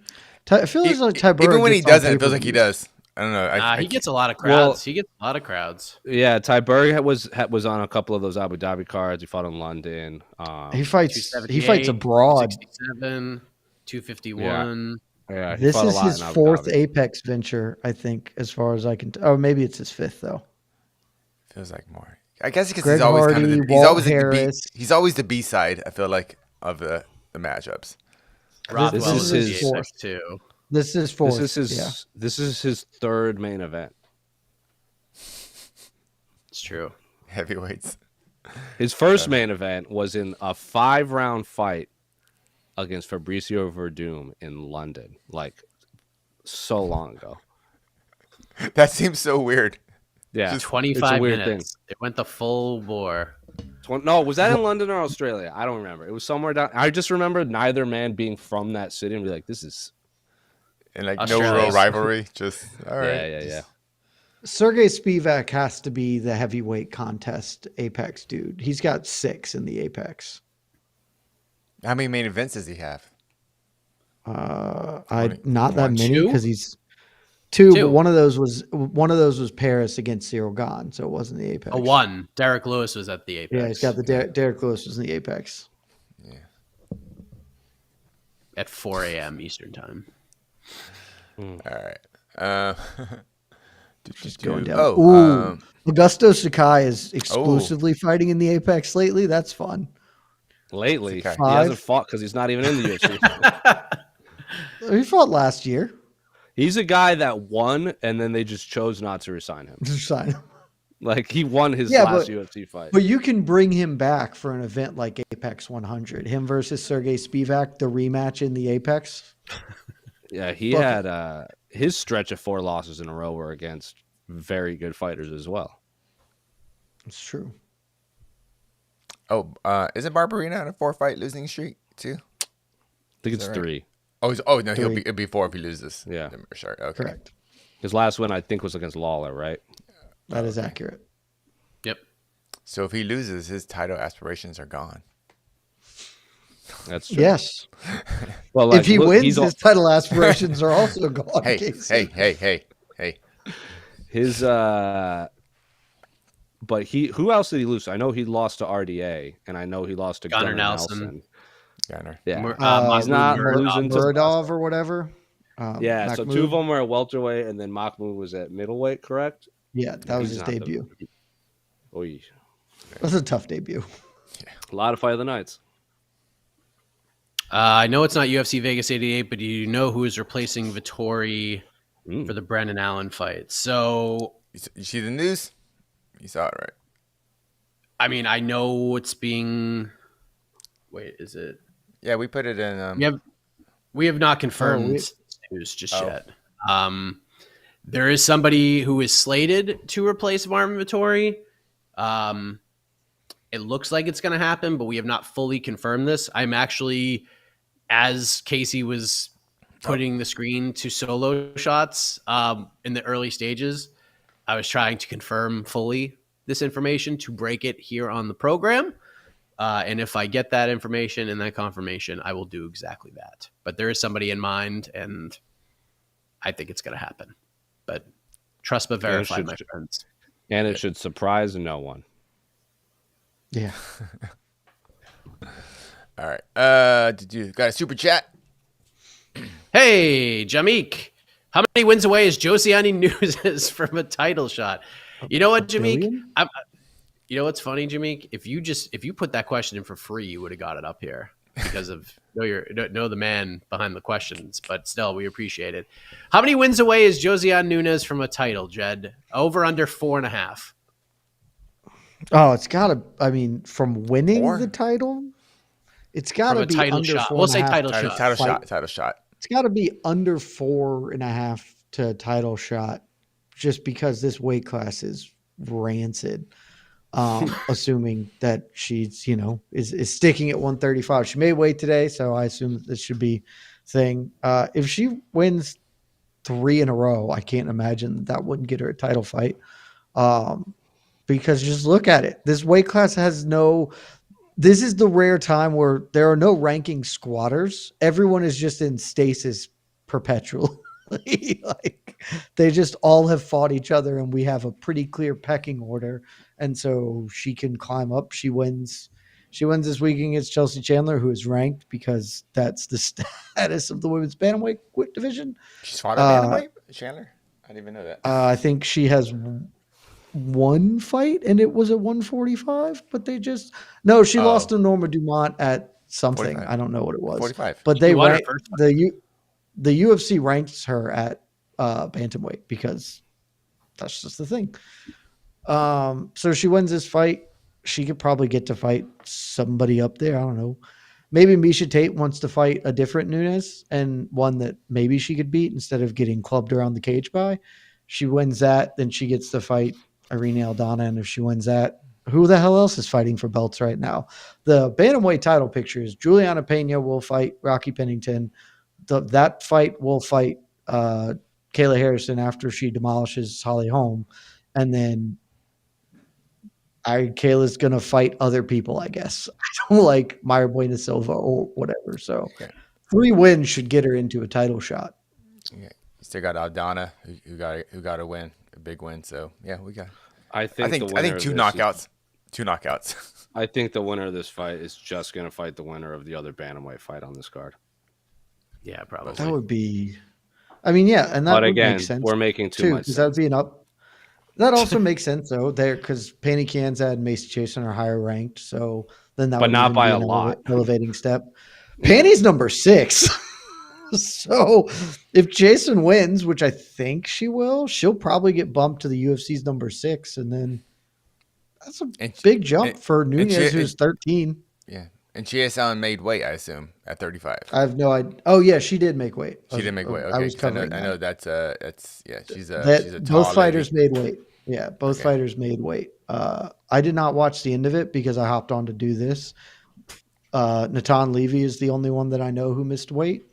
[SPEAKER 4] I feel like Tybura,
[SPEAKER 1] even when he
[SPEAKER 4] gets on
[SPEAKER 1] doesn't, it feels like he
[SPEAKER 4] pay-per-views.
[SPEAKER 1] does. I don't know.
[SPEAKER 2] He gets a lot of crowds. He gets a lot of crowds.
[SPEAKER 3] Yeah, Tybura was on a couple of those Abu Dhabi cards. He fought in London.
[SPEAKER 4] He fights abroad.
[SPEAKER 2] 67, 251.
[SPEAKER 3] Yeah,
[SPEAKER 4] This is his 4th Apex venture, I think, as far as I can. Or maybe it's his 5th though.
[SPEAKER 1] Feels like more. I guess because
[SPEAKER 4] Greg
[SPEAKER 1] he's always
[SPEAKER 4] Hardy,
[SPEAKER 1] kind of
[SPEAKER 4] Walt Harris.
[SPEAKER 1] he's always the B side. I feel like of the matchups.
[SPEAKER 2] Rodwell
[SPEAKER 3] This is
[SPEAKER 2] is
[SPEAKER 3] his
[SPEAKER 2] the Apex too.
[SPEAKER 4] This is 4th.
[SPEAKER 3] This is his 3rd main event.
[SPEAKER 2] It's true.
[SPEAKER 1] Heavyweights.
[SPEAKER 3] His first main event was in a 5-round fight against Fabricio Verdum in London, like so long ago.
[SPEAKER 1] That seems so weird.
[SPEAKER 3] Yeah,
[SPEAKER 1] Just
[SPEAKER 2] 25
[SPEAKER 3] weird
[SPEAKER 2] minutes. It went the full bore.
[SPEAKER 3] No, was that in London or Australia? I don't remember. It was somewhere down. I just remember neither man being from that city and be like, "This is."
[SPEAKER 1] And like
[SPEAKER 2] Australia.
[SPEAKER 1] no real rivalry. Just all right.
[SPEAKER 3] Yeah.
[SPEAKER 4] Sergey Spivak has to be the heavyweight contest Apex dude. He's got 6 in the Apex.
[SPEAKER 1] How many main events does he have?
[SPEAKER 4] Not that many
[SPEAKER 2] 2?
[SPEAKER 4] because he's 2, but one of those was Paris against Cyril Gane, so it wasn't the Apex.
[SPEAKER 2] A 1. Derek Lewis was at the Apex.
[SPEAKER 4] Yeah, he's got the Derek Lewis was in the Apex.
[SPEAKER 1] Yeah.
[SPEAKER 2] At 4 a.m. Eastern time.
[SPEAKER 1] All right.
[SPEAKER 4] Just going down. Augusto Sakai is exclusively fighting in the Apex lately. That's fun.
[SPEAKER 3] Lately,
[SPEAKER 1] Okay.
[SPEAKER 3] he hasn't fought because he's not even in the UFC.
[SPEAKER 4] He fought last year.
[SPEAKER 3] He's a guy that won, and then they just chose not to resign him.
[SPEAKER 4] Sign him.
[SPEAKER 3] Like he won his last UFC fight.
[SPEAKER 4] But you can bring him back for an event like Apex 100. Him versus Sergey Spivak, the rematch in the Apex.
[SPEAKER 3] Yeah, he had his stretch of 4 losses in a row were against very good fighters as well.
[SPEAKER 4] It's true.
[SPEAKER 1] Oh, isn't Barbarina on a 4-fight losing streak too?
[SPEAKER 3] I think it's 3.
[SPEAKER 1] Oh no, it'll be 4 if he loses.
[SPEAKER 3] Yeah.
[SPEAKER 1] Sure. Okay.
[SPEAKER 4] Correct.
[SPEAKER 3] His last win, I think, was against Lawler, right?
[SPEAKER 4] That is accurate.
[SPEAKER 2] Yep.
[SPEAKER 1] So if he loses, his title aspirations are gone.
[SPEAKER 3] That's true.
[SPEAKER 4] Yes.
[SPEAKER 3] Well,
[SPEAKER 4] If he wins, his title aspirations are also gone.
[SPEAKER 1] Hey,
[SPEAKER 4] Casey.
[SPEAKER 1] hey.
[SPEAKER 3] His but who else did he lose? I know he lost to RDA, and I know he lost to
[SPEAKER 2] Gunnar
[SPEAKER 3] Gunnar
[SPEAKER 2] Nelson.
[SPEAKER 1] Gunnar.
[SPEAKER 3] Yeah, he's not losing to
[SPEAKER 4] Muradov or whatever.
[SPEAKER 3] Yeah, so
[SPEAKER 4] Mahmoud.
[SPEAKER 3] 2 of them were at welterweight, and then Mahmoud was at middleweight, correct?
[SPEAKER 4] Yeah, that was his
[SPEAKER 3] not the-
[SPEAKER 4] debut.
[SPEAKER 3] Oy.
[SPEAKER 4] That was a tough debut.
[SPEAKER 3] A lot of fight of the nights.
[SPEAKER 2] I know it's not UFC Vegas 88, but do you know who is replacing Vettori for the Brendan Allen fight? So
[SPEAKER 1] You see the news? You saw it, right?
[SPEAKER 2] I mean, I know it's being. Wait, is it?
[SPEAKER 1] Yeah, we put it in.
[SPEAKER 2] We have not confirmed news just yet. There is somebody who is slated to replace Marvin Vettori. It looks like it's going to happen, but we have not fully confirmed this. I'm actually, as Casey was putting the screen to solo shots in the early stages, I was trying to confirm fully this information to break it here on the program. And if I get that information and that confirmation, I will do exactly that. But there is somebody in mind, and I think it's going to happen. But trust but verify, my friends.
[SPEAKER 3] And it should surprise no one.
[SPEAKER 4] Yeah.
[SPEAKER 1] All right. Did you got a super chat?
[SPEAKER 2] Hey, Jamik. How many wins away is Josiane Nunes from a title shot? You know what, Jamik? You know what's funny, Jamik? If you put that question in for free, you would have got it up here because of know the man behind the questions. But still, we appreciate it. How many wins away is Josiane Nunes from a title, Jed? Over under 4.5.
[SPEAKER 4] Oh, it's got to. I mean, from winning the title, it's got to be
[SPEAKER 2] title
[SPEAKER 4] under
[SPEAKER 2] shot.
[SPEAKER 4] 4.5.
[SPEAKER 2] We'll say title shot.
[SPEAKER 1] Title shot.
[SPEAKER 4] It's got to be under 4.5 to title shot, just because this weight class is rancid. Assuming that she's, is sticking at 135. She made weight today, so I assume that this should be thing. If she wins 3 in a row, I can't imagine that wouldn't get her a title fight. Because just look at it. This weight class has this is the rare time where there are no ranking squatters. Everyone is just in stasis perpetually. Like they just all have fought each other, and we have a pretty clear pecking order. And so she can climb up. She wins this week against Chelsea Chandler, who is ranked because that's the status of the women's bantamweight division.
[SPEAKER 1] She's fought a bantamweight, Chandler? I didn't even know that.
[SPEAKER 4] I think she has one fight, and it was at 145, but she lost to Norma Dumont at something.
[SPEAKER 1] 45.
[SPEAKER 4] I don't know what it was.
[SPEAKER 1] 45.
[SPEAKER 4] But they ranked the UFC ranks her at bantamweight because that's just the thing. So she wins this fight. She could probably get to fight somebody up there. I don't know. Maybe Miesha Tate wants to fight a different Nunes and one that maybe she could beat instead of getting clubbed around the cage by. She wins that, then she gets to fight Irene Aldana. And if she wins that, who the hell else is fighting for belts right now? The bantamweight title picture is Juliana Pena will fight Rocky Pennington. That fight will fight Kayla Harrison after she demolishes Holly Holm. And then Kayla's going to fight other people, I guess. I don't like Mayra Buena Silva or whatever. So 3 wins should get her into a title shot.
[SPEAKER 1] Yeah. You still got Aldana who got a win, a big win. So yeah, we got. I think 2 knockouts. 2 knockouts.
[SPEAKER 3] I think the winner of this fight is just going to fight the winner of the other bantamweight fight on this card.
[SPEAKER 2] Yeah, probably.
[SPEAKER 4] That would be. I mean, yeah, and that
[SPEAKER 3] but
[SPEAKER 4] would
[SPEAKER 3] again,
[SPEAKER 4] make sense.
[SPEAKER 3] We're making too much sense.
[SPEAKER 4] That'd be an up. That also makes sense though, there because Panny Kianzad and Macy Chasen are higher ranked, so then that
[SPEAKER 3] but
[SPEAKER 4] would
[SPEAKER 3] not by a
[SPEAKER 4] an
[SPEAKER 3] lot.
[SPEAKER 4] Elevating step. Panny's number 6. So if Jason wins, which I think she will, she'll probably get bumped to the UFC's number 6, and then that's a big jump for Nunes, who's 13.
[SPEAKER 1] Yeah, and GSL made weight, I assume, at 35.
[SPEAKER 4] I have no idea. Oh yeah, she did make weight.
[SPEAKER 1] She did make weight. Okay,
[SPEAKER 4] I was covering.
[SPEAKER 1] I know that's yeah. She's a tall
[SPEAKER 4] both fighters
[SPEAKER 1] lady.
[SPEAKER 4] made weight. Yeah, both fighters made weight. I did not watch the end of it because I hopped on to do this. Natan Levy is the only one that I know who missed weight.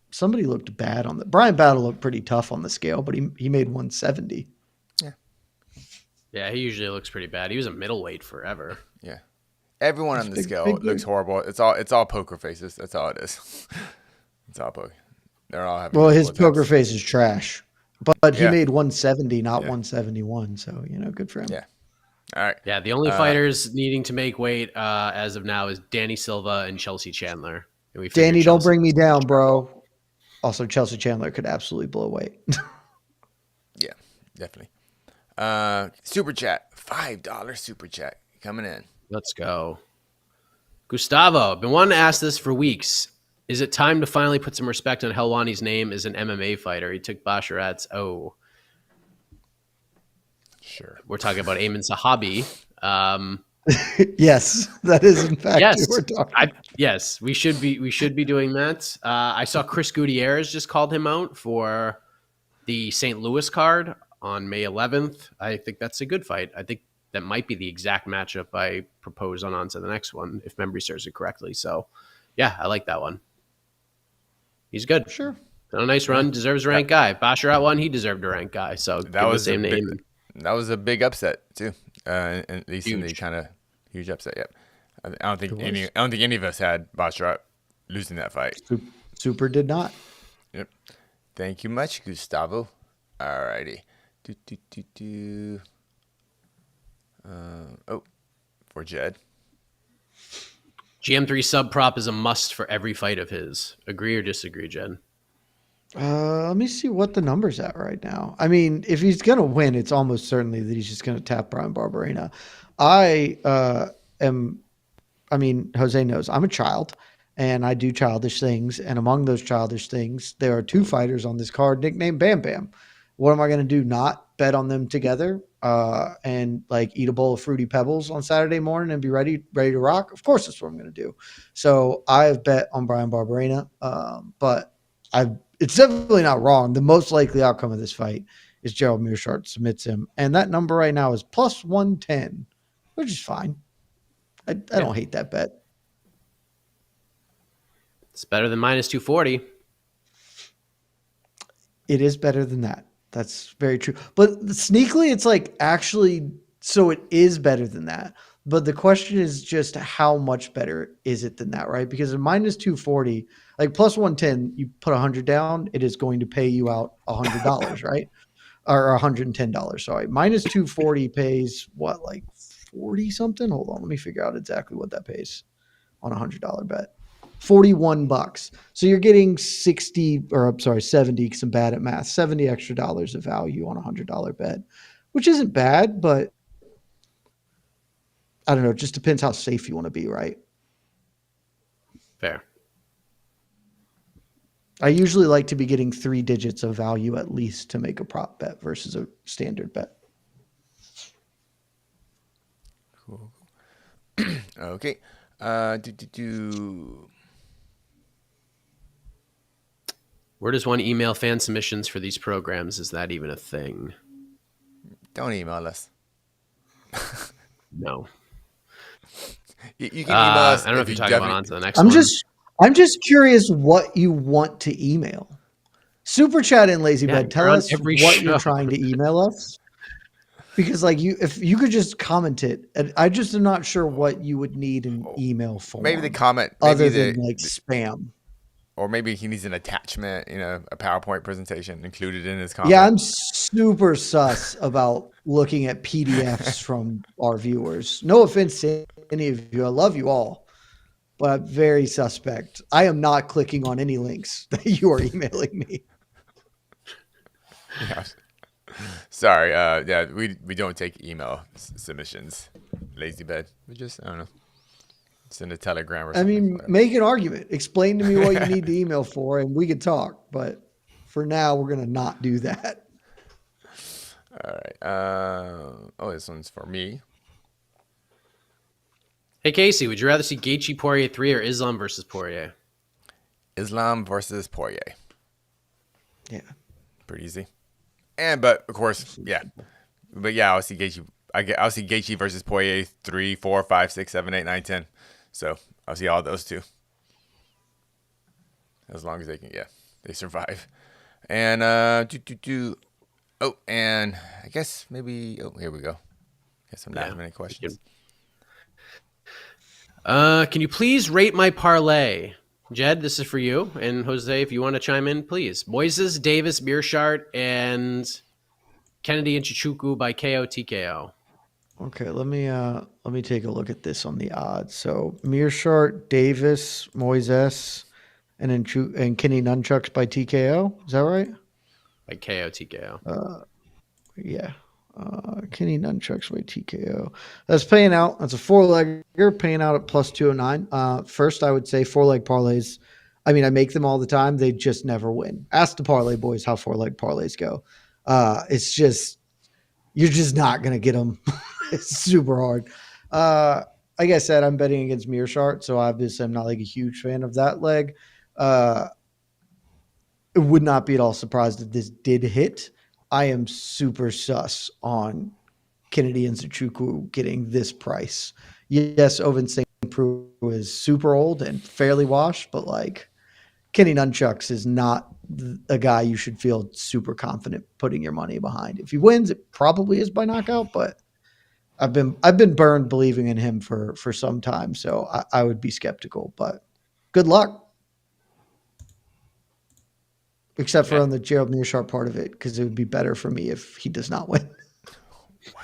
[SPEAKER 4] Somebody looked bad on the Bryan Battle looked pretty tough on the scale, but he made 170.
[SPEAKER 2] Yeah, he usually looks pretty bad. He was a middleweight forever.
[SPEAKER 1] Yeah. Everyone on the scale looks horrible. It's all poker faces. That's all it is. It's all poker. They're all having.
[SPEAKER 4] Well, his poker face is trash, but he
[SPEAKER 1] Yeah.
[SPEAKER 4] made 170, not 171. So good for him.
[SPEAKER 1] Yeah. All right.
[SPEAKER 2] Yeah, the only fighters needing to make weight as of now is Danny Silva and Chelsea Chandler. And
[SPEAKER 4] Danny, don't bring me down, bro. Also, Chelsea Chandler could absolutely blow weight.
[SPEAKER 1] Yeah, definitely. Super chat, $5 super chat coming in.
[SPEAKER 2] Let's go. Gustavo, been wanting to ask this for weeks. Is it time to finally put some respect on Helwani's name as an MMA fighter? He took Basharat's
[SPEAKER 1] Sure.
[SPEAKER 2] We're talking about Ayman Sahabi.
[SPEAKER 4] Yes, that is in fact
[SPEAKER 2] Yes,
[SPEAKER 4] who we're talking.
[SPEAKER 2] Yes, we should be doing that. I saw Chris Gutierrez just called him out for the St. Louis card on May 11th. I think that's a good fight. I think that might be the exact matchup I propose on to the next one, if memory serves it correctly. So, yeah, I like that one. He's good.
[SPEAKER 4] Sure.
[SPEAKER 2] Done a nice run. Deserves a ranked guy. Basharat won. He deserved a ranked guy. So
[SPEAKER 1] That was
[SPEAKER 2] the same name.
[SPEAKER 1] That was a big upset too. At least in the kind of huge upset. Yep. I don't think any of us had Basharat losing that fight.
[SPEAKER 4] Super did not.
[SPEAKER 1] Yep. Thank you much, Gustavo. Alrighty. For Jed.
[SPEAKER 2] GM3 sub prop is a must for every fight of his. Agree or disagree, Jed?
[SPEAKER 4] Let me see what the number's at right now. I mean, if he's going to win, it's almost certainly that he's just going to tap Bryan Barberena. Jose knows I'm a child and I do childish things. And among those childish things, there are two fighters on this card nicknamed Bam Bam. What am I going to do? Not bet on them together and like eat a bowl of Fruity Pebbles on Saturday morning and be ready to rock? Of course, that's what I'm going to do. So I've bet on Bryan Barberena, but it's definitely not wrong. The most likely outcome of this fight is Gerald Meerschaert submits him. And that number right now is plus 110, which is fine. I don't hate that bet.
[SPEAKER 2] It's better than minus 240.
[SPEAKER 4] It is better than that. That's very true. But sneakily, it's like actually, so it is better than that. But the question is just how much better is it than that, right? Because at minus 240, like plus 110, you put 100 down, it is going to pay you out $100, right? Or $110, sorry. Minus 240 pays what, like 40 something? Hold on, let me figure out exactly what that pays on a $100 bet. $41. So you're getting 70, because I'm bad at math, 70 extra dollars of value on a $100 bet, which isn't bad, but I don't know. It just depends how safe you want to be, right?
[SPEAKER 2] Fair.
[SPEAKER 4] I usually like to be getting 3 digits of value at least to make a prop bet versus a standard bet.
[SPEAKER 1] Cool. Okay.
[SPEAKER 2] Where does one email fan submissions for these programs? Is that even a thing?
[SPEAKER 1] Don't email us.
[SPEAKER 2] No.
[SPEAKER 1] You can email us.
[SPEAKER 2] I don't know if you're talking about on to the next one.
[SPEAKER 4] I'm just curious what you want to email. Super chat in Lazy Bed. Tell us what you're trying to email us. Because if you could just comment it, I just am not sure what you would need an email for.
[SPEAKER 1] Maybe the comment,
[SPEAKER 4] other than spam.
[SPEAKER 1] Or maybe he needs an attachment, a PowerPoint presentation included in his comment.
[SPEAKER 4] Yeah, I'm super sus about looking at PDFs from our viewers. No offense to any of you. I love you all. But I'm very suspect. I am not clicking on any links that you are emailing me.
[SPEAKER 1] Yeah. Sorry. We don't take email submissions. Lazy Bed. We just, I don't know. Send a telegram or something.
[SPEAKER 4] I mean, make an argument. Explain to me what you need the email for, and we could talk. But for now, we're going to not do that.
[SPEAKER 1] All right. This one's for me.
[SPEAKER 2] Hey, Casey, would you rather see Gaethje Poirier 3 or Islam versus Poirier?
[SPEAKER 1] Islam versus Poirier.
[SPEAKER 4] Yeah.
[SPEAKER 1] Pretty easy. But of course, yeah. But yeah, I'll see Gaethje. I'll see Gaethje versus Poirier 3, 4, 5, 6, 7, 8, 9, 10. So I'll see all those two. As long as they can, they survive. And and I guess maybe. Here we go. Got some last minute questions.
[SPEAKER 2] Can you please rate my parlay? Jed, this is for you. And Jose, if you want to chime in, please. Moises, Davis, Meerschaert, and Kennedy and Chichuku by KO TKO.
[SPEAKER 4] Okay, let me take a look at this on the odds. So Meerschaert, Davis, Moises, and Kenny Nunchucks by TKO. Is that right?
[SPEAKER 2] By KO TKO.
[SPEAKER 4] Yeah. Kenny Nunchucks way TKO. That's paying out. That's a 4-legger paying out at plus 209. First, I would say 4-leg parlays. I mean, I make them all the time. They just never win. Ask the parlay boys how 4-leg parlays go. It's just, you're just not going to get them. It's super hard. Like I said, I'm betting against Mearshart, so obviously I'm not like a huge fan of that leg. It would not be at all surprised if this did hit. I am super sus on Kennedy and Nzechukwu getting this price. Yes, Ovince Saint Preux is super old and fairly washed, but like Kenny Nunchucks is not a guy you should feel super confident putting your money behind. If he wins, it probably is by knockout, but I've been burned believing in him for some time, so I would be skeptical. But good luck. Except for on the Gerald Mearshart part of it, because it would be better for me if he does not win. Wow.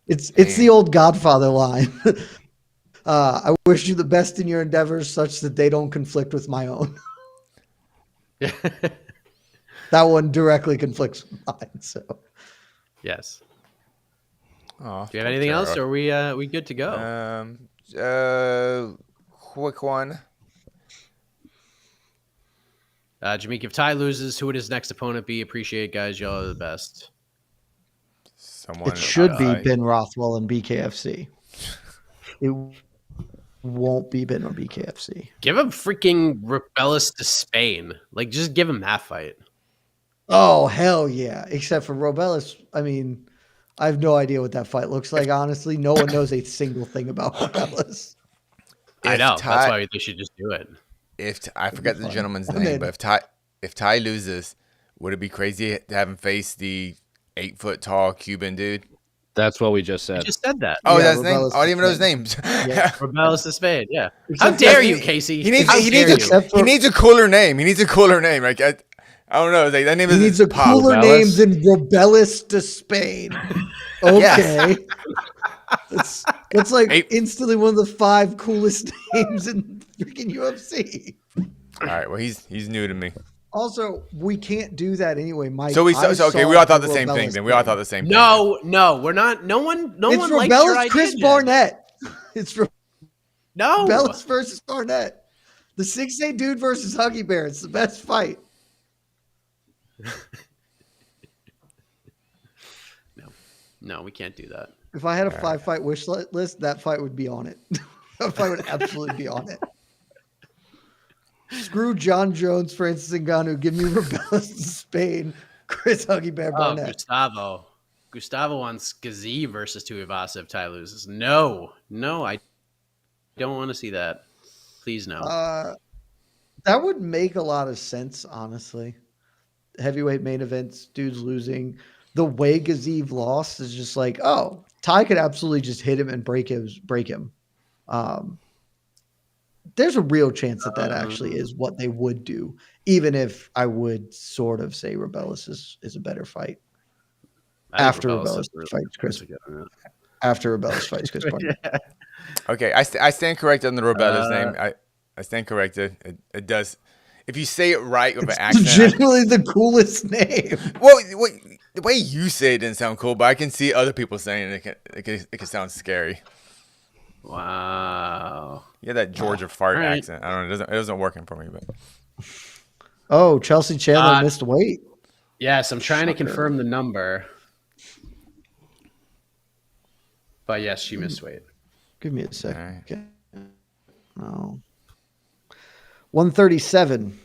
[SPEAKER 4] It's the old Godfather line. I wish you the best in your endeavors such that they don't conflict with my own. That one directly conflicts with mine. So
[SPEAKER 2] yes.
[SPEAKER 1] Oh,
[SPEAKER 2] do you have anything else, or are we good to go?
[SPEAKER 1] Quick one.
[SPEAKER 2] Jamaica, if Ty loses, who would his next opponent be? Appreciate, guys. Y'all are the best.
[SPEAKER 4] It should be Ben Rothwell and BKFC. It won't be Ben or BKFC.
[SPEAKER 2] Give him freaking Robellis to Spain. Like, just give him that fight.
[SPEAKER 4] Oh, hell yeah. Except for Robellis. I mean, I have no idea what that fight looks like, honestly. No one knows a single thing about Robellis.
[SPEAKER 2] I know. That's why they should just do it.
[SPEAKER 1] I forget the gentleman's name, but if Ty loses, would it be crazy to have him face the 8-foot tall Cuban dude?
[SPEAKER 3] That's what we just said.
[SPEAKER 2] I just said that.
[SPEAKER 1] Oh, that's his name. I don't even know his name.
[SPEAKER 4] Yeah.
[SPEAKER 2] Robellis to Spain. Yeah. How dare you, Casey?
[SPEAKER 1] He needs a cooler name. He needs a cooler name. Like I don't know. Like, that name
[SPEAKER 4] he needs a cooler name than Robellis to Spain. Okay. That's like instantly one of the 5 coolest names in freaking UFC.
[SPEAKER 1] All right. Well, he's new to me.
[SPEAKER 4] Also, we can't do that anyway, Mike.
[SPEAKER 1] So we all thought the same thing. Then we all thought the same thing.
[SPEAKER 2] No, we're not. No one likes your idea.
[SPEAKER 4] Chris Barnett. It's
[SPEAKER 2] Robellis
[SPEAKER 4] versus Barnett. The 6'8" dude versus Huggy Bear. It's the best fight.
[SPEAKER 2] No, we can't do that.
[SPEAKER 4] If I had a 5-fight wish list, that fight would be on it. That fight would absolutely be on it. Screw John Jones, Francis Ngannou. Give me Robellis to Spain. Chris Huggy Bear Barnett.
[SPEAKER 2] Gustavo wants Gazi versus Tuivasa if Ty loses. No, I don't want to see that. Please no.
[SPEAKER 4] That would make a lot of sense, honestly. Heavyweight main events, dudes losing. The way Gaziv lost is just like, oh, Ty could absolutely just hit him and break him. There's a real chance that actually is what they would do, even if I would sort of say Robellis is a better fight. After Robellis fights Chris. After Robellis fights Chris Barnett.
[SPEAKER 2] Yeah.
[SPEAKER 1] Okay, I stand corrected on the Robellis name. I stand corrected. It does. If you say it right with an accent,
[SPEAKER 4] legitimately the coolest name.
[SPEAKER 1] Well, the way you say it didn't sound cool, but I can see other people saying it can sound scary.
[SPEAKER 2] Wow.
[SPEAKER 1] Yeah, that Georgia fart accent. I don't know. It doesn't working for me, but.
[SPEAKER 4] Oh, Chelsea Chandler missed weight.
[SPEAKER 2] Yes, I'm trying to confirm the number. But yes, she missed weight.
[SPEAKER 4] Give me a second. Okay. No. 137.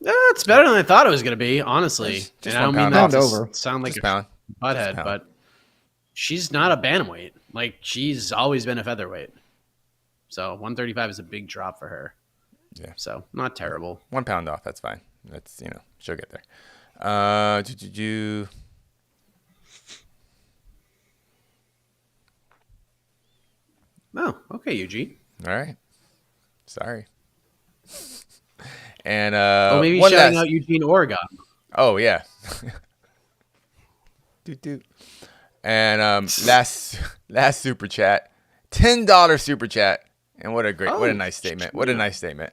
[SPEAKER 2] It's better than I thought it was going to be, honestly.
[SPEAKER 1] Just
[SPEAKER 2] and I don't mean
[SPEAKER 1] pound
[SPEAKER 2] that
[SPEAKER 4] over.
[SPEAKER 2] to sound like
[SPEAKER 1] just
[SPEAKER 2] a
[SPEAKER 1] pound.
[SPEAKER 2] butthead, but she's not a bantamweight. Like, she's always been a featherweight. So 135 is a big drop for her.
[SPEAKER 1] Yeah.
[SPEAKER 2] So not terrible.
[SPEAKER 1] 1 pound off. That's fine. That's, she'll get there.
[SPEAKER 2] Oh, okay, Eugene.
[SPEAKER 1] All right. Sorry. And
[SPEAKER 2] maybe shouting out Eugene, Oregon.
[SPEAKER 1] Oh yeah. Doot. And last super chat, $10 super chat, and what a nice statement. What a nice statement.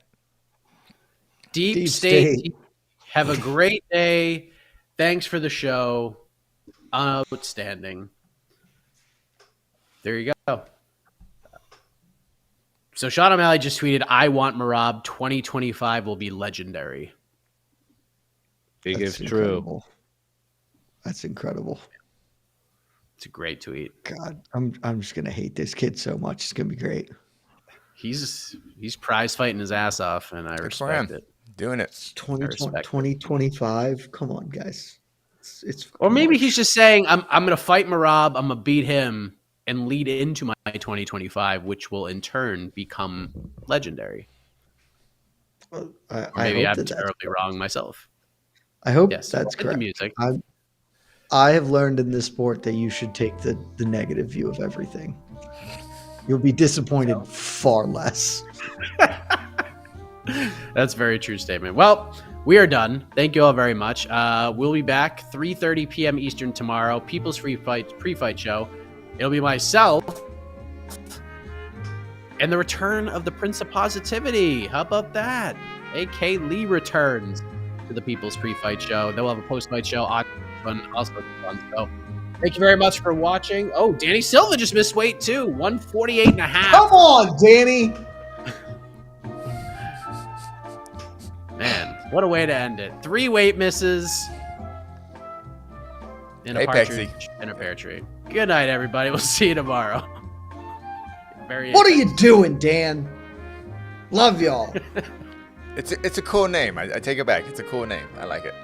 [SPEAKER 2] Deep State. Have a great day. Thanks for the show. Outstanding. There you go. So Sean O'Malley just tweeted, I want Merab. 2025 will be legendary.
[SPEAKER 3] Big
[SPEAKER 4] That's
[SPEAKER 3] if true.
[SPEAKER 4] incredible. That's incredible.
[SPEAKER 2] It's a great tweet.
[SPEAKER 4] God, I'm just gonna hate this kid so much. It's gonna be great.
[SPEAKER 2] He's prize fighting his ass off, and I respect it.
[SPEAKER 1] Doing it.
[SPEAKER 4] 2025. Come on, guys. It's
[SPEAKER 2] or maybe he's just saying, I'm gonna fight Merab, I'm gonna beat him, and lead into my 2025, which will in turn become legendary. Maybe I'm terribly wrong myself.
[SPEAKER 4] I hope that's correct.
[SPEAKER 2] The music.
[SPEAKER 4] I have learned in this sport that you should take the negative view of everything. You'll be disappointed far less.
[SPEAKER 2] That's a very true statement. Well, we are done. Thank you all very much. We'll be back 3:30 p.m. Eastern tomorrow. People's pre-fight show. It'll be myself and the return of the Prince of Positivity. How about that? A.K. Lee returns to the People's Pre-Fight Show. They'll have a post-fight show on also fun. So thank you very much for watching. Oh, Danny Silva just missed weight too. 148.5.
[SPEAKER 4] Come on, Danny.
[SPEAKER 2] Man, what a way to end it. 3 weight misses in a partridge and a pear tree. Good night, everybody. We'll see you tomorrow.
[SPEAKER 4] What are you doing, Dan? Love y'all.
[SPEAKER 1] It's a cool name. I take it back. It's a cool name. I like it.